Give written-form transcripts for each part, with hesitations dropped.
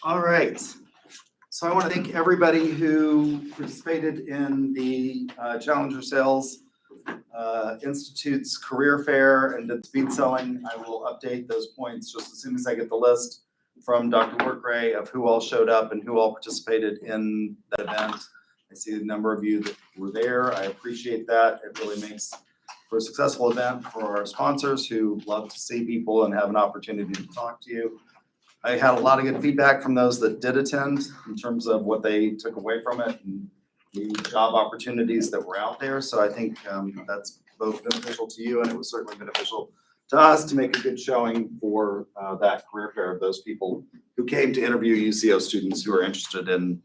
All right. So I want to thank everybody who participated in the Challenger Sales Institute's career fair and did speed selling. I will update those points just as soon as I get the list from Dr. Workray of who all showed up and who all participated in that event. I see a number of you that were there. I appreciate that. It really makes for a successful event for our sponsors who love to see people and have an opportunity to talk to you. I had a lot of good feedback from those that did attend in terms of what they took away from it and the job opportunities that were out there. So I think that's both beneficial to you, and it was certainly beneficial to us to make a good showing for that career fair of those people who came to interview UCO students who are interested in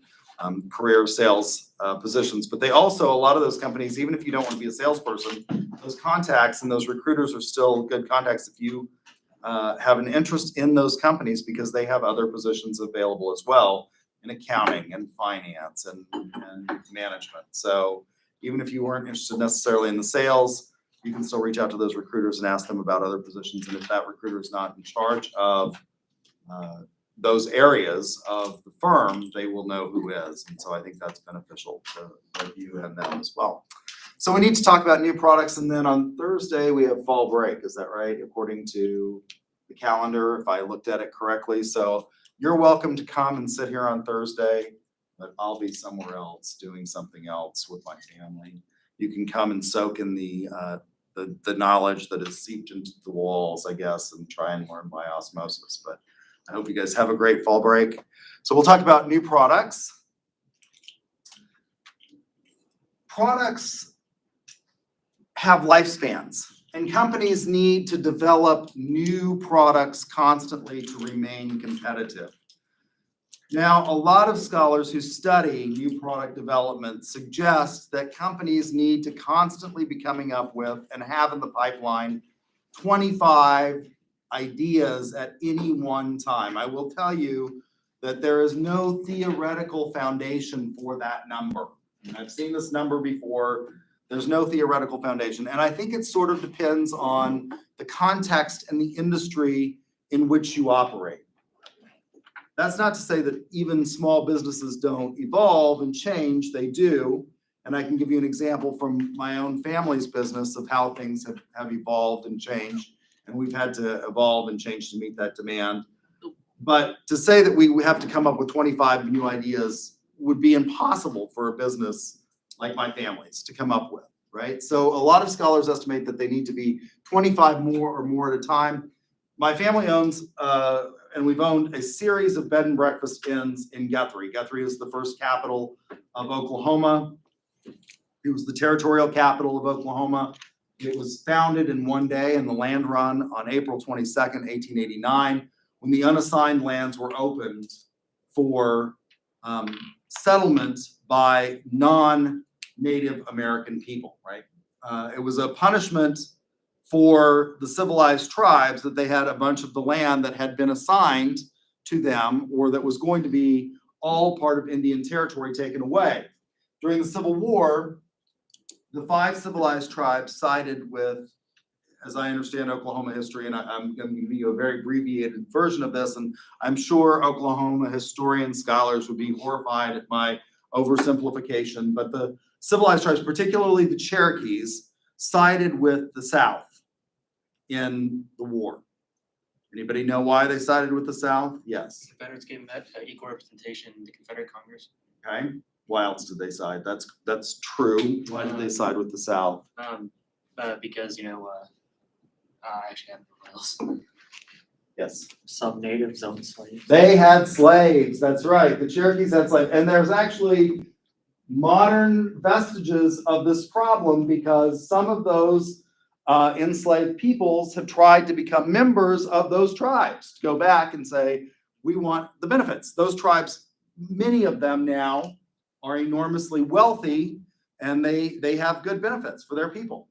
career sales positions. But they also, a lot of those companies, even if you don't want to be a salesperson, those contacts and those recruiters are still good contacts if you have an interest in those companies, because they have other positions available as well in accounting and finance and management. So even if you weren't interested necessarily in the sales, you can still reach out to those recruiters and ask them about other positions. And if that recruiter is not in charge of those areas of the firm, they will know who is. And so I think that's beneficial to both you and them as well. So we need to talk about new products, and then on Thursday we have fall break. Is that right? According to the calendar, if I looked at it correctly. So you're welcome to come and sit here on Thursday, but I'll be somewhere else doing something else with my family. You can come and soak in the knowledge that is seeped into the walls, I guess, and try and learn by osmosis. But I hope you guys have a great fall break. So we'll talk about new products. Products have lifespans, and companies need to develop new products constantly to remain competitive. Now, a lot of scholars who study new product development suggest that companies need to constantly be coming up with and have in the pipeline 25 ideas at any one time. I will tell you that there is no theoretical foundation for that number. And I've seen this number before. There's no theoretical foundation. And I think it sort of depends on the context and the industry in which you operate. That's not to say that even small businesses don't evolve and change, they do. And I can give you an example from my own family's business of how things have evolved and changed. And we've had to evolve and change to meet that demand. But to say that we have to come up with 25 new ideas would be impossible for a business like my family's to come up with, right? So a lot of scholars estimate that they need to be 25 more at a time. My family owns, and we've owned a series of bed and breakfast inns in Guthrie. Guthrie is the first capital of Oklahoma. It was the territorial capital of Oklahoma. It was founded in one day in the land run on April 22nd, 1889, when the unassigned lands were opened for settlement by non-Native American people, right? It was a punishment for the civilized tribes that they had a bunch of the land that had been assigned to them, or that was going to be all part of Indian territory, taken away. During the Civil War, the 5 civilized tribes sided with, as I understand Oklahoma history, and I'm going to give you a very abbreviated version of this, and I'm sure Oklahoma historian scholars would be horrified at my oversimplification, but the civilized tribes, particularly the Cherokees, sided with the South in the war. Anybody know why they sided with the South? Yes. Confederates gave them equal representation in the Confederate Congress. Okay. Why else did they side? That's true. Why did they side with the South? Because I actually have no else. Yes. Some natives owned slaves. They had slaves. That's right. The Cherokees had slaves, and there's actually modern vestiges of this problem because some of those enslaved peoples have tried to become members of those tribes, to go back and say, we want the benefits. Those tribes, many of them now are enormously wealthy, and they have good benefits for their people.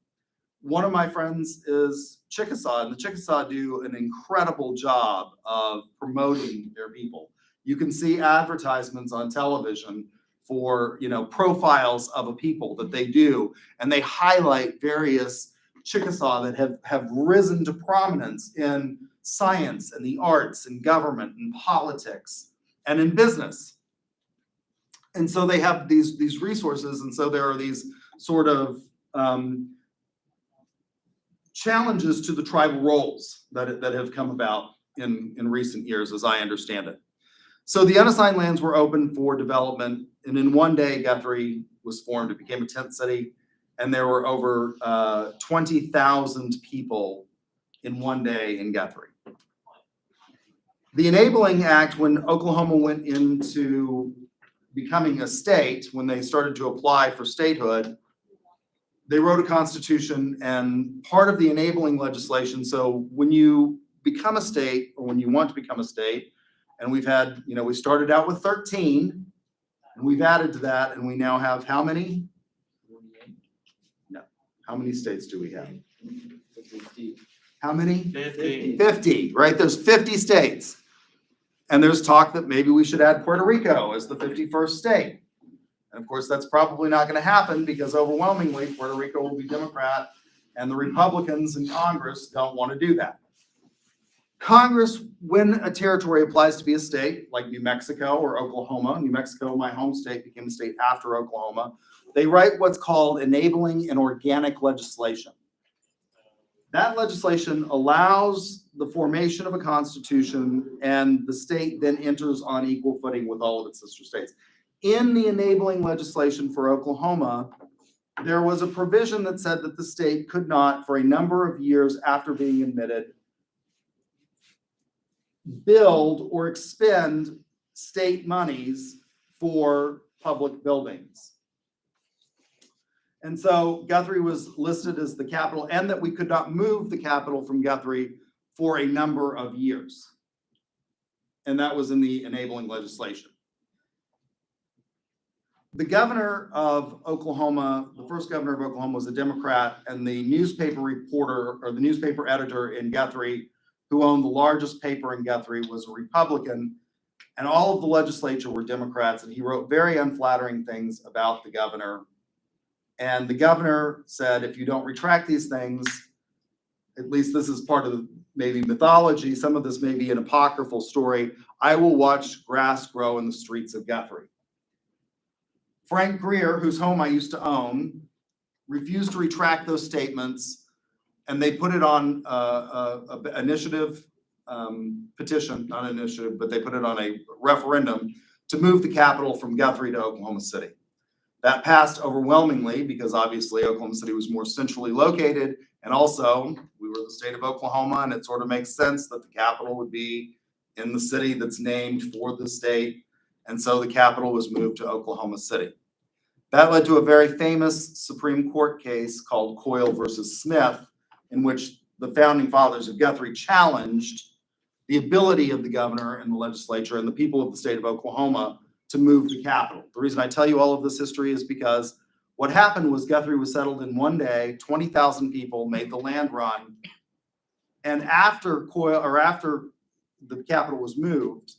One of my friends is Chickasaw, and the Chickasaw do an incredible job of promoting their people. You can see advertisements on television for, profiles of a people that they do, and they highlight various Chickasaw that have risen to prominence in science and the arts and government and politics. and in business. And so they have these resources, and so there are these sort of challenges to the tribal roles that have come about in recent years, as I understand it. So the unassigned lands were open for development, and in one day, Guthrie was formed. It became a tent city, and there were over 20,000 people in one day in Guthrie. The Enabling Act, when Oklahoma went into becoming a state, when they started to apply for statehood, they wrote a constitution, and part of the enabling legislation, so when you become a state, or when you want to become a state, and we've had, we started out with 13, and we've added to that, and we now have how many? No. How many states do we have? 50. How many? 50. 50, right? There's 50 states. And there's talk that maybe we should add Puerto Rico as the 51st state. And of course, that's probably not going to happen because overwhelmingly Puerto Rico will be Democrat and the Republicans in Congress don't want to do that. Congress, when a territory applies to be a state, like New Mexico or Oklahoma, New Mexico, my home state, became a state after Oklahoma, they write what's called enabling and organic legislation. That legislation allows the formation of a constitution, and the state then enters on equal footing with all of its sister states. In the enabling legislation for Oklahoma, there was a provision that said that the state could not, for a number of years after being admitted, build or expend state monies for public buildings. And so Guthrie was listed as the capital, and that we could not move the capital from Guthrie for a number of years. And that was in the enabling legislation. The governor of Oklahoma, the first governor of Oklahoma, was a Democrat, and the newspaper reporter or the newspaper editor in Guthrie, who owned the largest paper in Guthrie, was a Republican, and all of the legislature were Democrats, and he wrote very unflattering things about the governor. And the governor said, if you don't retract these things, at least this is part of the maybe mythology, some of this may be an apocryphal story, I will watch grass grow in the streets of Guthrie. Frank Greer, whose home I used to own, refused to retract those statements, and they put it on a initiative petition, not initiative, but they put it on a referendum to move the capital from Guthrie to Oklahoma City. That passed overwhelmingly because obviously Oklahoma City was more centrally located, and also we were the state of Oklahoma, and it sort of makes sense that the capital would be in the city that's named for the state, and so the capital was moved to Oklahoma City. That led to a very famous Supreme Court case called Coil versus Smith, in which the founding fathers of Guthrie challenged the ability of the governor and the legislature and the people of the state of Oklahoma to move the capital. The reason I tell you all of this history is because what happened was Guthrie was settled in one day, 20,000 people made the land run, and after Coil, or after the capital was moved,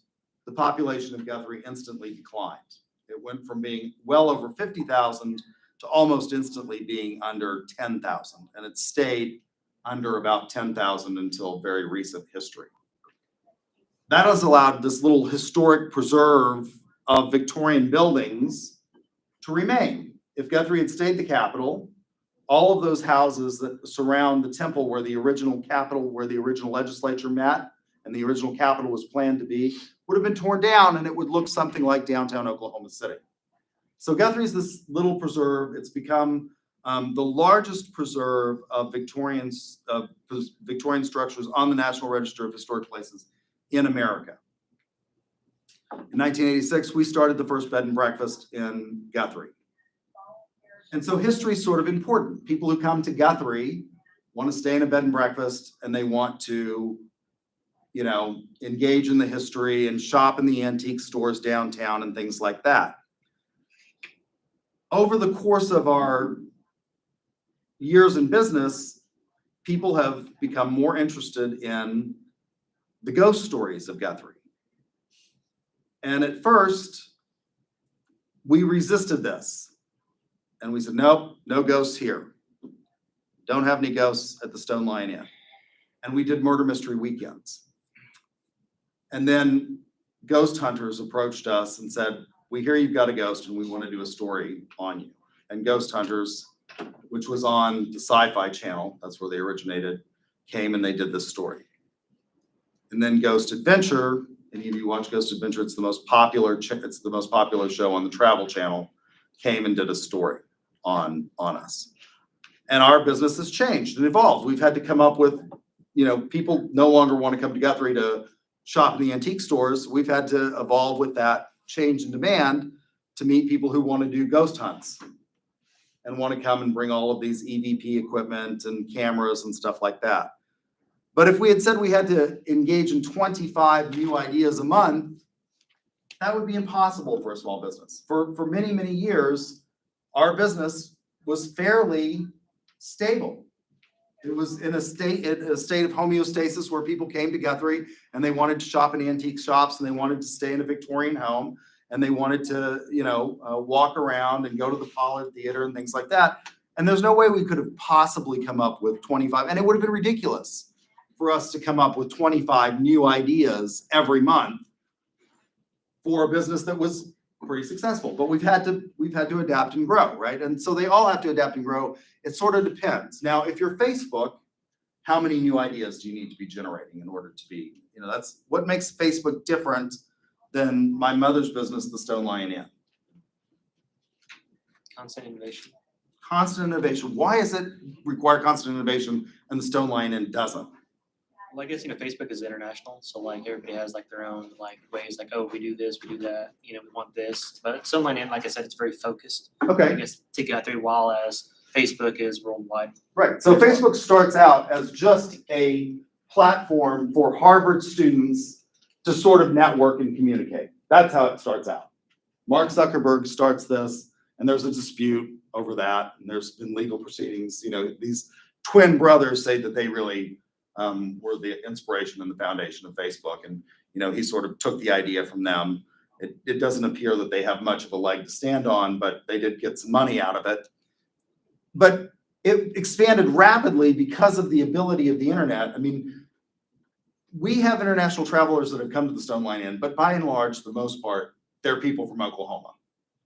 the population of Guthrie instantly declined. It went from being well over 50,000 to almost instantly being under 10,000, and it stayed under about 10,000 until very recent history. That has allowed this little historic preserve of Victorian buildings to remain. If Guthrie had stayed the capital, all of those houses that surround the temple where the original capital, where the original legislature met and the original capital was planned to be, would have been torn down, and it would look something like downtown Oklahoma City. So Guthrie's this little preserve. It's become the largest preserve of Victorian structures on the National Register of Historic Places in America. In 1986, we started the first bed and breakfast in Guthrie. And so history is sort of important. People who come to Guthrie want to stay in a bed and breakfast, and they want to, engage in the history and shop in the antique stores downtown and things like that. Over the course of our years in business, people have become more interested in the ghost stories of Guthrie. And at first, we resisted this. And we said, nope, no ghosts here. Don't have any ghosts at the Stone Lion Inn. And we did murder mystery weekends. And then ghost hunters approached us and said, we hear you've got a ghost and we want to do a story on you. And Ghost Hunters, which was on the Sci-Fi Channel, that's where they originated, came and they did this story. And then Ghost Adventure, any of you watch Ghost Adventure, it's the most popular show on the Travel Channel, came and did a story on us. And our business has changed and evolved. We've had to come up with, people no longer want to come to Guthrie to shop in the antique stores. We've had to evolve with that change in demand to meet people who want to do ghost hunts and want to come and bring all of these EVP equipment and cameras and stuff like that. But if we had said we had to engage in 25 new ideas a month, that would be impossible for a small business. For many, many years, our business was fairly stable. It was in a state of homeostasis where people came to Guthrie and they wanted to shop in antique shops and they wanted to stay in a Victorian home and they wanted to, walk around and go to the Pollard Theater and things like that. And there's no way we could have possibly come up with 25, and it would have been ridiculous for us to come up with 25 new ideas every month for a business that was pretty successful. But we've had to adapt and grow, right? And so they all have to adapt and grow. It sort of depends. Now, if you're Facebook, how many new ideas do you need to be generating in order to be, that's what makes Facebook different than my mother's business, the Stone Lion Inn. Constant innovation. Constant innovation. Why does it require constant innovation and the Stone Lion Inn doesn't? Well, I guess, Facebook is international, so like everybody has like their own like ways, like, oh, we do this, we do that, we want this. But Sunline Inn, like I said, it's very focused, I Okay, guess, to Guthrie, while as Facebook is worldwide. right. So Facebook starts out as just a platform for Harvard students to sort of network and communicate. That's how it starts out. Mark Zuckerberg starts this, and there's a dispute over that, and there's been legal proceedings. These twin brothers say that they really were the inspiration and the foundation of Facebook, and he sort of took the idea from them. It doesn't appear that they have much of a leg to stand on, but they did get some money out of it. But it expanded rapidly because of the ability of the internet. I mean, we have international travelers that have come to the Stone Lion Inn, but by and large, for the most part, they're people from Oklahoma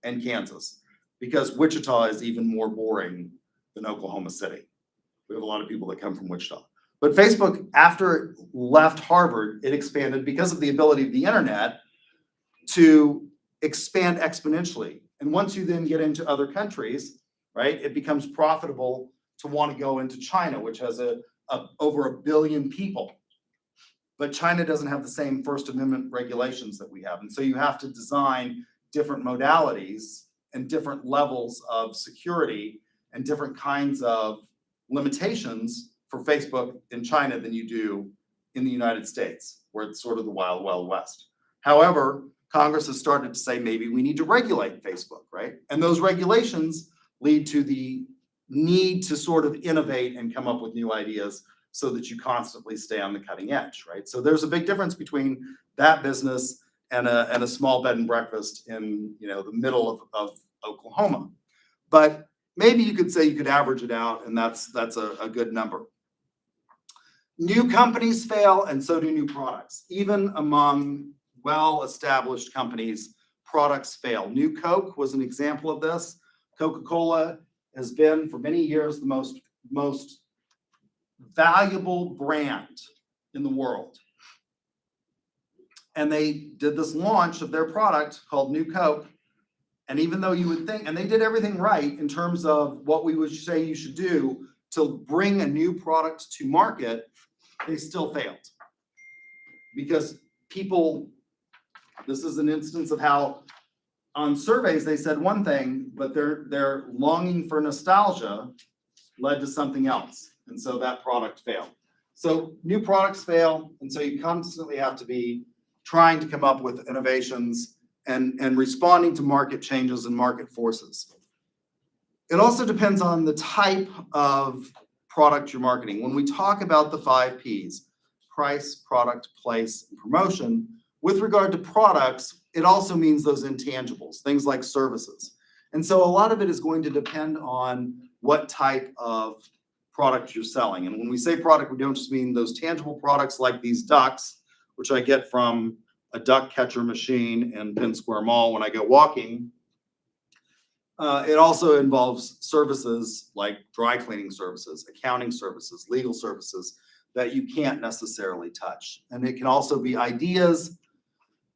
and Kansas, because Wichita is even more boring than Oklahoma City. We have a lot of people that come from Wichita. But Facebook, after it left Harvard, it expanded because of the ability of the internet to expand exponentially. And once you then get into other countries, right, it becomes profitable to want to go into China, which has over 1 billion people. But China doesn't have the same First Amendment regulations that we have. And so you have to design different modalities and different levels of security and different kinds of limitations for Facebook in China than you do in the United States, where it's sort of the wild, wild west. However, Congress has started to say maybe we need to regulate Facebook, right? And those regulations lead to the need to sort of innovate and come up with new ideas so that you constantly stay on the cutting edge, right? So there's a big difference between that business and a small bed and breakfast in the middle of Oklahoma. But maybe you could say you could average it out, and that's a good number. New companies fail, and so do new products. Even among well-established companies, products fail. New Coke was an example of this. Coca-Cola has been for many years the most valuable brand in the world. And they did this launch of their product called New Coke. And even though you would think, and they did everything right in terms of what we would say you should do to bring a new product to market, they still failed. Because people, this is an instance of how on surveys they said one thing, but their longing for nostalgia led to something else. And so that product failed. So new products fail, and so you constantly have to be trying to come up with innovations and responding to market changes and market forces. It also depends on the type of product you're marketing. When we talk about the 5 Ps, price, product, place, and promotion, with regard to products, it also means those intangibles, things like services. And so a lot of it is going to depend on what type of product you're selling. And when we say product, we don't just mean those tangible products like these ducks, which I get from a duck catcher machine in Penn Square Mall when I go walking. It also involves services like dry cleaning services, accounting services, legal services that you can't necessarily touch. And it can also be ideas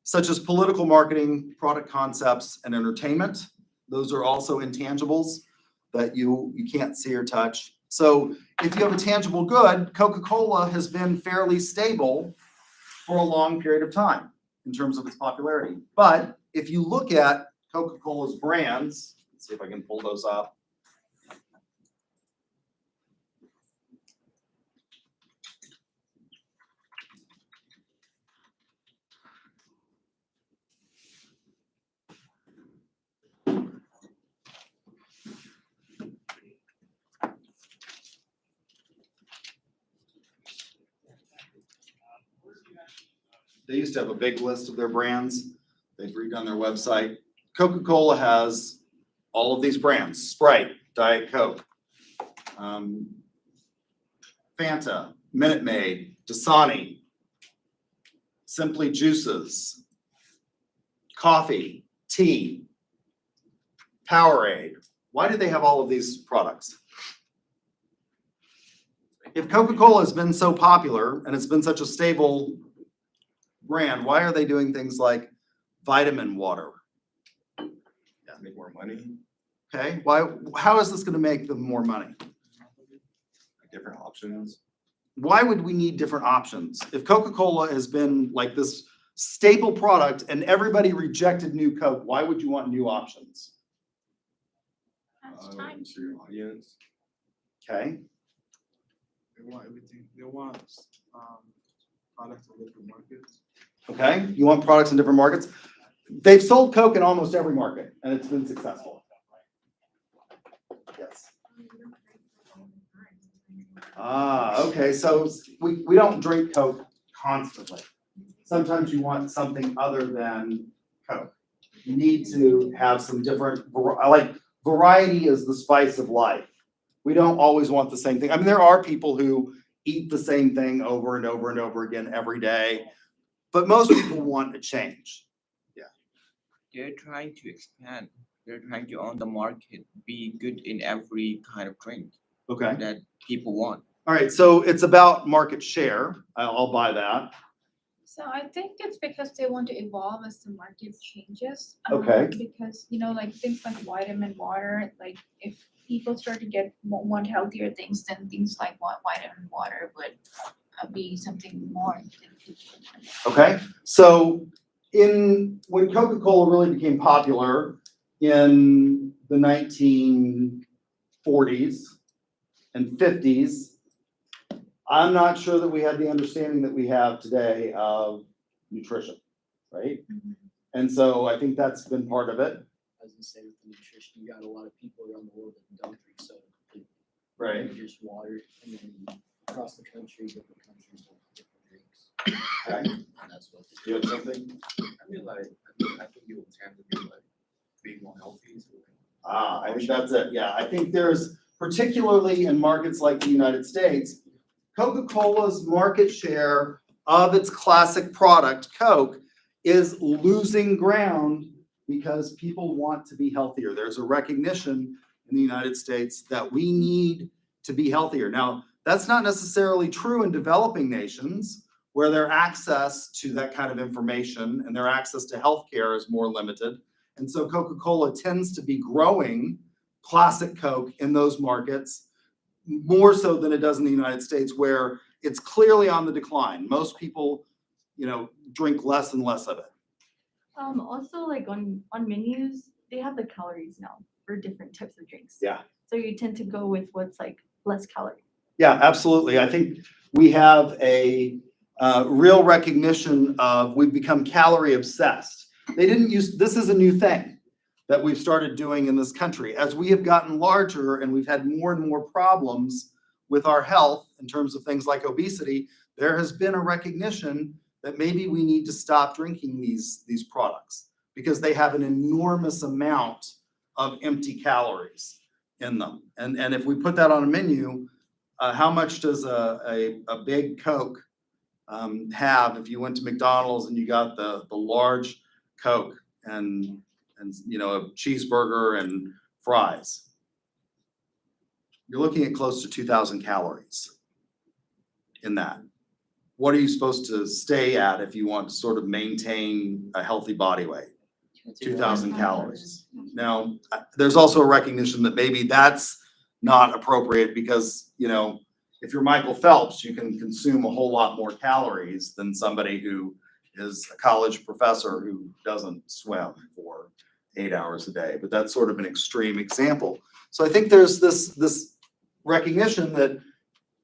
such as political marketing, product concepts, and entertainment. Those are also intangibles that you can't see or touch. So if you have a tangible good, Coca-Cola has been fairly stable for a long period of time in terms of its popularity. But if you look at Coca-Cola's brands, let's see if I can pull those up. They used to have a big list of their brands. They've redone their website. Coca-Cola has all of these brands: Sprite, Diet Coke, Fanta, Minute Maid, Dasani, Simply Juices, coffee, tea, Powerade. Why do they have all of these products? If Coca-Cola has been so popular and it's been such a stable brand, why are they doing things like vitamin water? Yeah, make more money, Okay, how is this gonna make them more money? like different options. Why would we need different options? If Coca-Cola has been like this staple product and everybody rejected new Coke, why would you want new options? That's time. To your audience. Okay, They want everything, they want, products in different markets. okay, you want products in different markets? They've sold Coke in almost every market and it's been successful. Yes. Okay, so we don't drink Coke constantly. Sometimes you want something other than Coke. You need to have some different, variety is the spice of life. We don't always want the same thing. I mean, there are people who eat the same thing over and over and over again every day, but most people want a change. They're trying to expand. They're trying to own the market, be good in every kind of drink Okay. that people want. All right, so it's about market share. I'll buy that. So I think it's because they want to evolve as the market changes. Okay. Because, like things like vitamin water, like if people start to want healthier things, then things like vitamin water would be something more. Okay, so when Coca-Cola really became popular in the 1940s and 50s, I'm not sure that we had the understanding that we have today of nutrition, right? And so I think that's been part of it. I was gonna say with the nutrition, you got a lot of people around the world that don't drink soda. They Right. drink just water, and then across the country, different countries have different drinks. Okay. And that's what. You have something? I think people tend to be like being more healthy. So I think that's it. Yeah, I think there's, particularly in markets like the United States, Coca-Cola's market share of its classic product, Coke, is losing ground because people want to be healthier. There's a recognition in the United States that we need to be healthier. Now, that's not necessarily true in developing nations where their access to that kind of information and their access to healthcare is more limited. And so Coca-Cola tends to be growing classic Coke in those markets more so than it does in the United States, where it's clearly on the decline. Most people, drink less and less of it. Also like on menus, they have the calories now for different types of drinks. Yeah. So you tend to go with what's like less calorie. Yeah, absolutely. I think we have a real recognition of, we've become calorie obsessed. This is a new thing that we've started doing in this country. As we have gotten larger and we've had more and more problems with our health in terms of things like obesity, there has been a recognition that maybe we need to stop drinking these products because they have an enormous amount of empty calories in them. And if we put that on a menu, how much does a big Coke have if you went to McDonald's and you got the large Coke and a cheeseburger and fries. You're looking at close to 2,000 calories in that. What are you supposed to stay at if you want to sort of maintain a healthy body weight? 2,000 calories. Now, there's also a recognition that maybe that's not appropriate because, if you're Michael Phelps, you can consume a whole lot more calories than somebody who is a college professor who doesn't swim for 8 hours a day. But that's sort of an extreme example. So I think there's this recognition that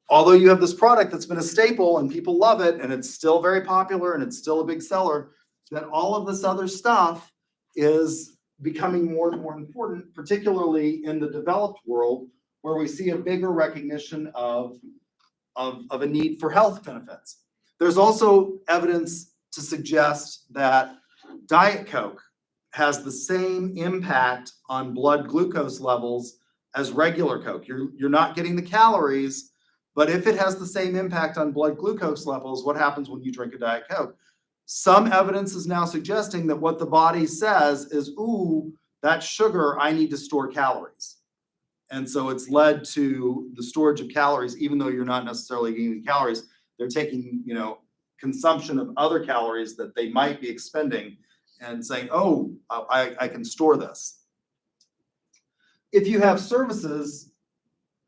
although you have this product that's been a staple and people love it and it's still very popular and it's still a big seller, that all of this other stuff is becoming more and more important, particularly in the developed world, where we see a bigger recognition of a need for health benefits. There's also evidence to suggest that Diet Coke has the same impact on blood glucose levels as regular Coke. You're not getting the calories, but if it has the same impact on blood glucose levels, what happens when you drink a Diet Coke? Some evidence is now suggesting that what the body says is, ooh, that's sugar, I need to store calories. And so it's led to the storage of calories, even though you're not necessarily gaining calories, they're taking, consumption of other calories that they might be expending and saying, oh, I can store this. If you have services,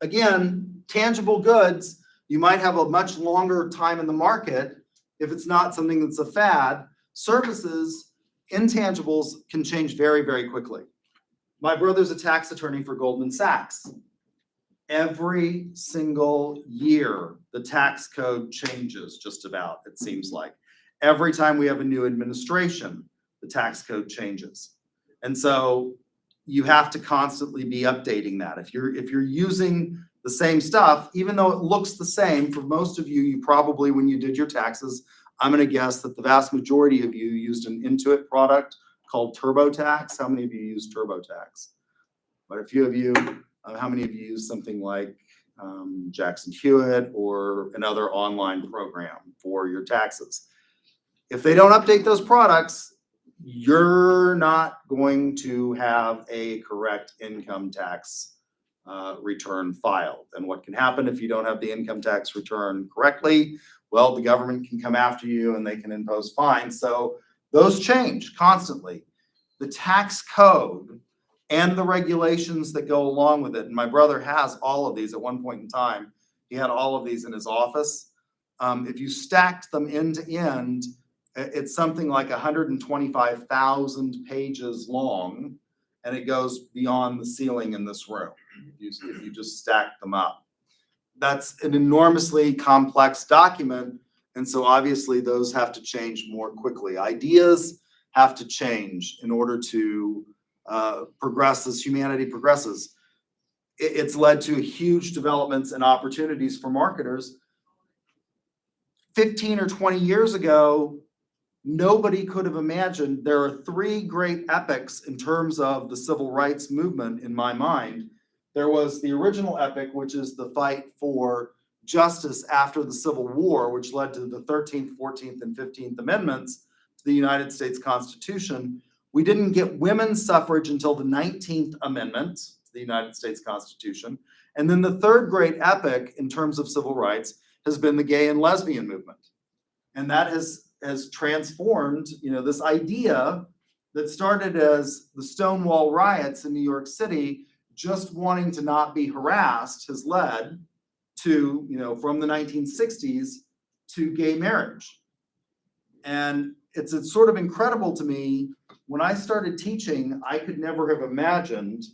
again, tangible goods, you might have a much longer time in the market if it's not something that's a fad. Services, intangibles can change very, very quickly. My brother's a tax attorney for Goldman Sachs. Every single year, the tax code changes just about, it seems like. Every time we have a new administration, the tax code changes. And so you have to constantly be updating that. If you're using the same stuff, even though it looks the same, for most of you, you probably, when you did your taxes, I'm gonna guess that the vast majority of you used an Intuit product called TurboTax. How many of you use TurboTax? But a few of you, how many of you use something like Jackson Hewitt or another online program for your taxes? If they don't update those products, you're not going to have a correct income tax return filed. And what can happen if you don't have the income tax return correctly? Well, the government can come after you and they can impose fines. So those change constantly. The tax code and the regulations that go along with it. And my brother has all of these at one point in time. He had all of these in his office. If you stacked them end to end, it's something like 125,000 pages long, and it goes beyond the ceiling in this room if you just stack them up. That's an enormously complex document, and so obviously those have to change more quickly. Ideas have to change in order to progress as humanity progresses. It's led to huge developments and opportunities for marketers. 15 or 20 years ago, nobody could have imagined. There are three great epics in terms of the civil rights movement in my mind. There was the original epic, which is the fight for justice after the Civil War, which led to the 13th, 14th, and 15th Amendments to the United States Constitution. We didn't get women's suffrage until the 19th Amendment to the United States Constitution. And then the third great epic in terms of civil rights has been the gay and lesbian movement. And that has transformed, this idea that started as the Stonewall riots in New York City, just wanting to not be harassed, has led to, from the 1960s to gay marriage. And it's sort of incredible to me. When I started teaching, I could never have imagined,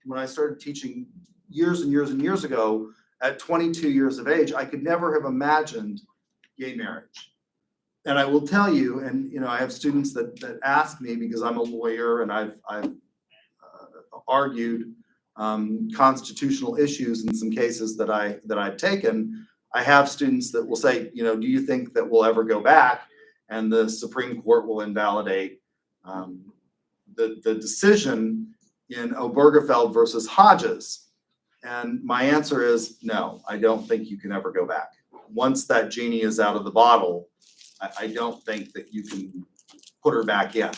when I started teaching years and years and years ago, at 22 years of age, I could never have imagined gay marriage. And I will tell you, and I have students that ask me, because I'm a lawyer and I've argued constitutional issues in some cases that I've taken. I have students that will say, do you think that we'll ever go back and the Supreme Court will invalidate the decision in Obergefell versus Hodges? And my answer is no, I don't think you can ever go back. once that genie is out of the bottle, I don't think that you can put her back in.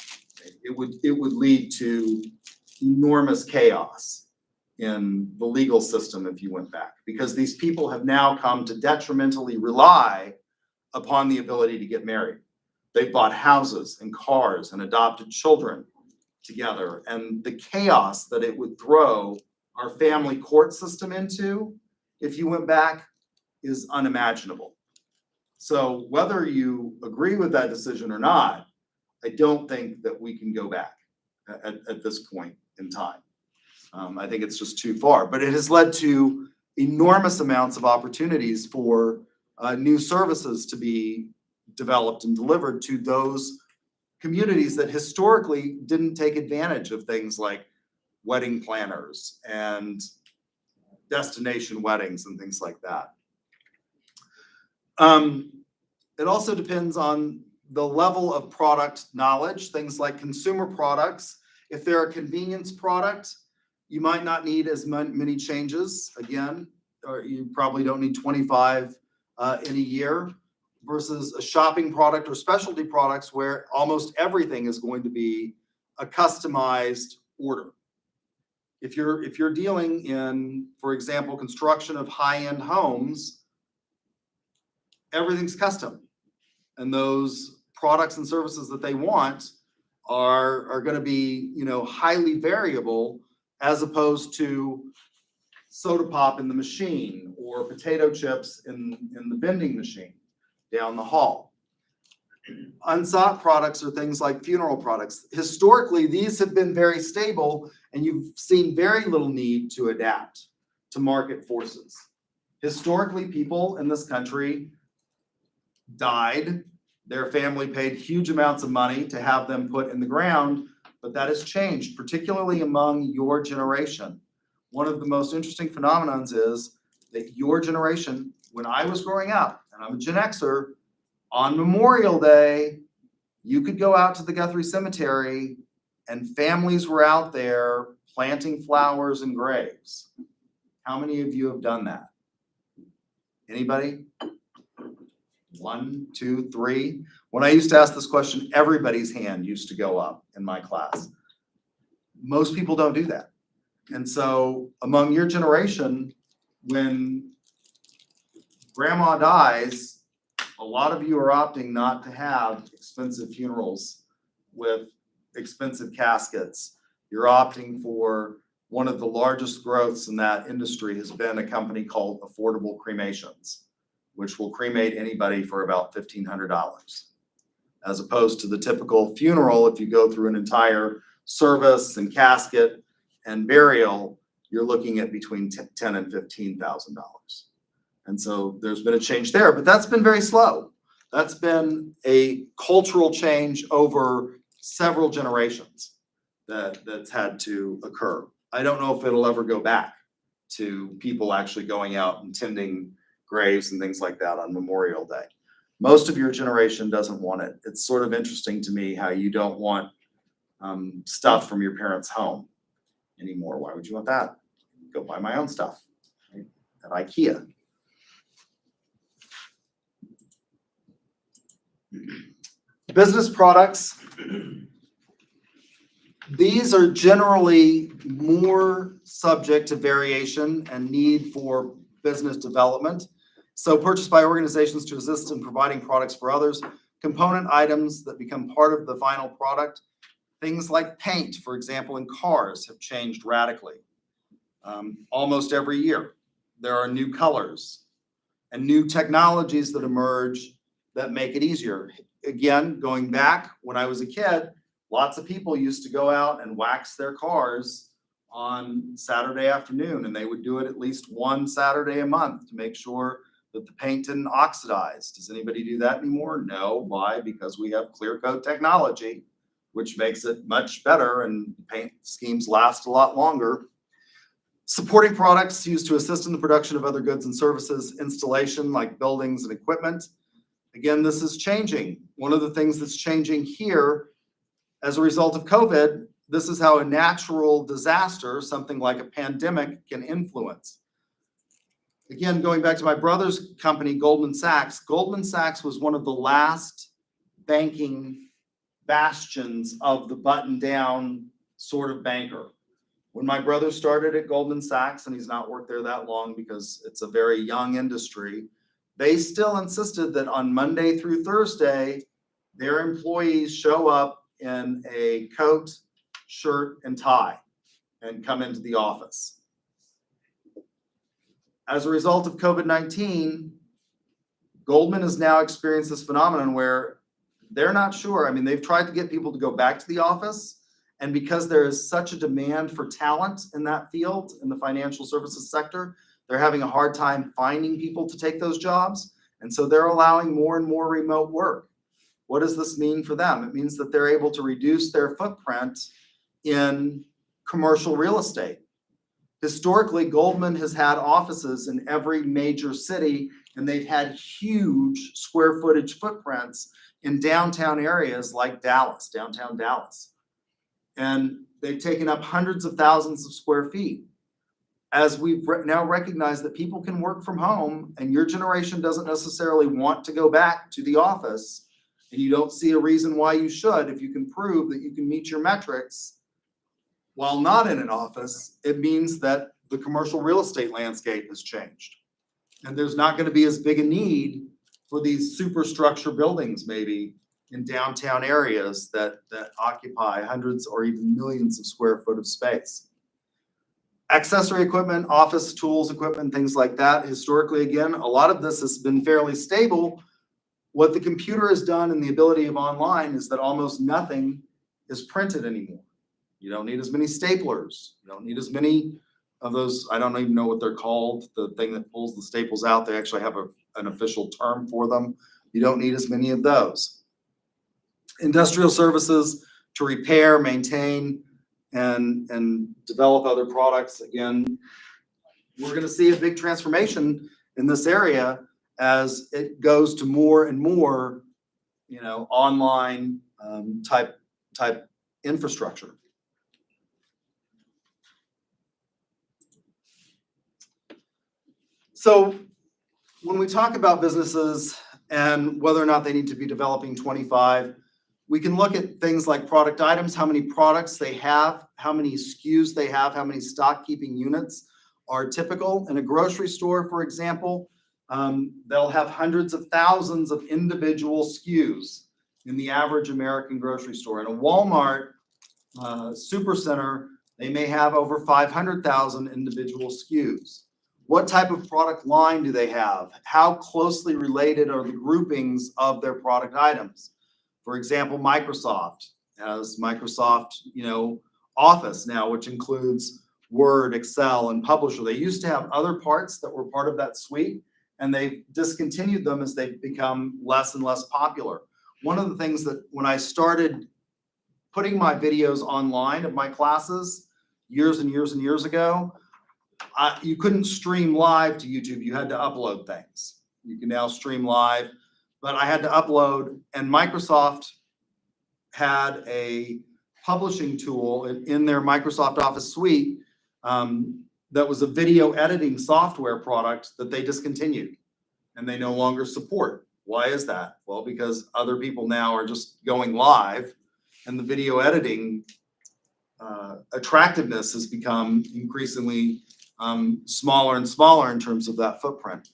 It would lead to enormous chaos in the legal system if you went back, because these people have now come to detrimentally rely upon the ability to get married. They've bought houses and cars and adopted children together, and the chaos that it would throw our family court system into if you went back is unimaginable. So whether you agree with that decision or not, I don't think that we can go back at this point in time. I think it's just too far, but it has led to enormous amounts of opportunities for new services to be developed and delivered to those communities that historically didn't take advantage of things like wedding planners and destination weddings and things like that. It also depends on the level of product knowledge, things like consumer products. If they're a convenience product, you might not need as many changes again, or you probably don't need 25 in a year, versus a shopping product or specialty products where almost everything is going to be a customized order. If you're dealing in, for example, construction of high-end homes, everything's custom. And those products and services that they want are going to be, highly variable, as opposed to soda pop in the machine or potato chips in the vending machine down the hall. Unsought products are things like funeral products. Historically, these have been very stable, and you've seen very little need to adapt to market forces. Historically, people in this country died. Their family paid huge amounts of money to have them put in the ground, but that has changed, particularly among your generation. One of the most interesting phenomenons is that your generation, when I was growing up, and I'm a Gen Xer, on Memorial Day, you could go out to the Guthrie Cemetery and families were out there planting flowers and graves. How many of you have done that? Anybody? 1, 2, 3. When I used to ask this question, everybody's hand used to go up in my class. Most people don't do that. And so among your generation, when grandma dies, a lot of you are opting not to have expensive funerals with expensive caskets. You're opting for one of the largest growths in that industry has been a company called Affordable Cremations, which will cremate anybody for about $1,500. As opposed to the typical funeral, if you go through an entire service and casket and burial, you're looking at between $10,000 and $15,000. And so there's been a change there, but that's been very slow. That's been a cultural change over several generations that's had to occur. I don't know if it'll ever go back to people actually going out and tending graves and things like that on Memorial Day. Most of your generation doesn't want it. It's sort of interesting to me how you don't want stuff from your parents' home anymore. Why would you want that? Go buy my own stuff, right? At IKEA. Business products. These are generally more subject to variation and need for business development. So purchased by organizations to assist in providing products for others, component items that become part of the final product. Things like paint, for example, in cars have changed radically. Almost every year, there are new colors and new technologies that emerge that make it easier. Again, going back when I was a kid, lots of people used to go out and wax their cars on Saturday afternoon, and they would do it at least one Saturday a month to make sure that the paint didn't oxidize. Does anybody do that anymore? No. Why? Because we have clear coat technology, which makes it much better and paint schemes last a lot longer. Supporting products used to assist in the production of other goods and services, installation like buildings and equipment. Again, this is changing. One of the things that's changing here as a result of COVID, this is how a natural disaster, something like a pandemic, can influence. Again, going back to my brother's company, Goldman Sachs was one of the last banking bastions of the button-down sort of banker. When my brother started at Goldman Sachs, and he's not worked there that long because it's a very young industry, they still insisted that on Monday through Thursday, their employees show up in a coat, shirt, and tie and come into the office. As a result of COVID-19, Goldman has now experienced this phenomenon where they're not sure. I mean, they've tried to get people to go back to the office, and because there is such a demand for talent in that field, in the financial services sector, they're having a hard time finding people to take those jobs. And so they're allowing more and more remote work. What does this mean for them? It means that they're able to reduce their footprint in commercial real estate. Historically, Goldman has had offices in every major city, and they've had huge square footage footprints in downtown areas like Dallas, downtown Dallas. And they've taken up hundreds of thousands of square feet. As we've now recognized that people can work from home, and your generation doesn't necessarily want to go back to the office, and you don't see a reason why you should, if you can prove that you can meet your metrics while not in an office, it means that the commercial real estate landscape has changed. And there's not going to be as big a need for these superstructure buildings maybe in downtown areas that occupy hundreds or even millions of square foot of space. Accessory equipment, office tools, equipment, things like that. Historically, again, a lot of this has been fairly stable. What the computer has done and the ability of online is that almost nothing is printed anymore. You don't need as many staplers. You don't need as many of those, I don't even know what they're called, the thing that pulls the staples out. They actually have an official term for them. You don't need as many of those. Industrial services to repair, maintain, and develop other products. Again, we're going to see a big transformation in this area as it goes to more and more, online type infrastructure. So when we talk about businesses and whether or not they need to be developing 25, we can look at things like product items, how many products they have, how many SKUs they have, how many stock keeping units are typical. In a grocery store, for example, they'll have hundreds of thousands of individual SKUs in the average American grocery store. In a Walmart supercenter, they may have over 500,000 individual SKUs. What type of product line do they have? How closely related are the groupings of their product items? For example, Microsoft has Microsoft, Office now, which includes Word, Excel, and Publisher. They used to have other parts that were part of that suite, and they've discontinued them as they've become less and less popular. One of the things that when I started putting my videos online of my classes years and years and years ago, you couldn't stream live to YouTube. You had to upload things. You can now stream live, but I had to upload, and Microsoft had a publishing tool in their Microsoft Office suite that was a video editing software product that they discontinued and they no longer support. Why is that? Well, because other people now are just going live, and the video editing attractiveness has become increasingly smaller and smaller in terms of that footprint.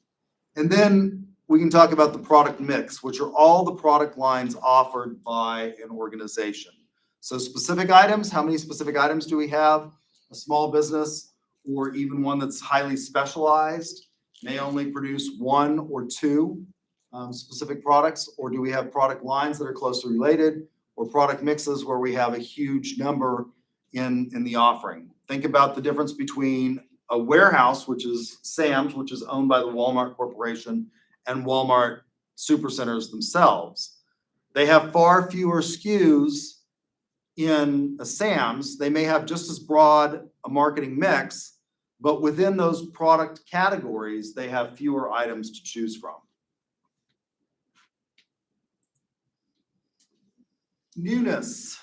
And then we can talk about the product mix, which are all the product lines offered by an organization. So specific items, how many specific items do we have? A small business or even one that's highly specialized may only produce one or two specific products, or do we have product lines that are closely related, or product mixes where we have a huge number in the offering? Think about the difference between a warehouse, which is Sam's, which is owned by the Walmart Corporation, and Walmart supercenters themselves. They have far fewer SKUs in a Sam's. They may have just as broad a marketing mix, but within those product categories, they have fewer items to choose from. Newness.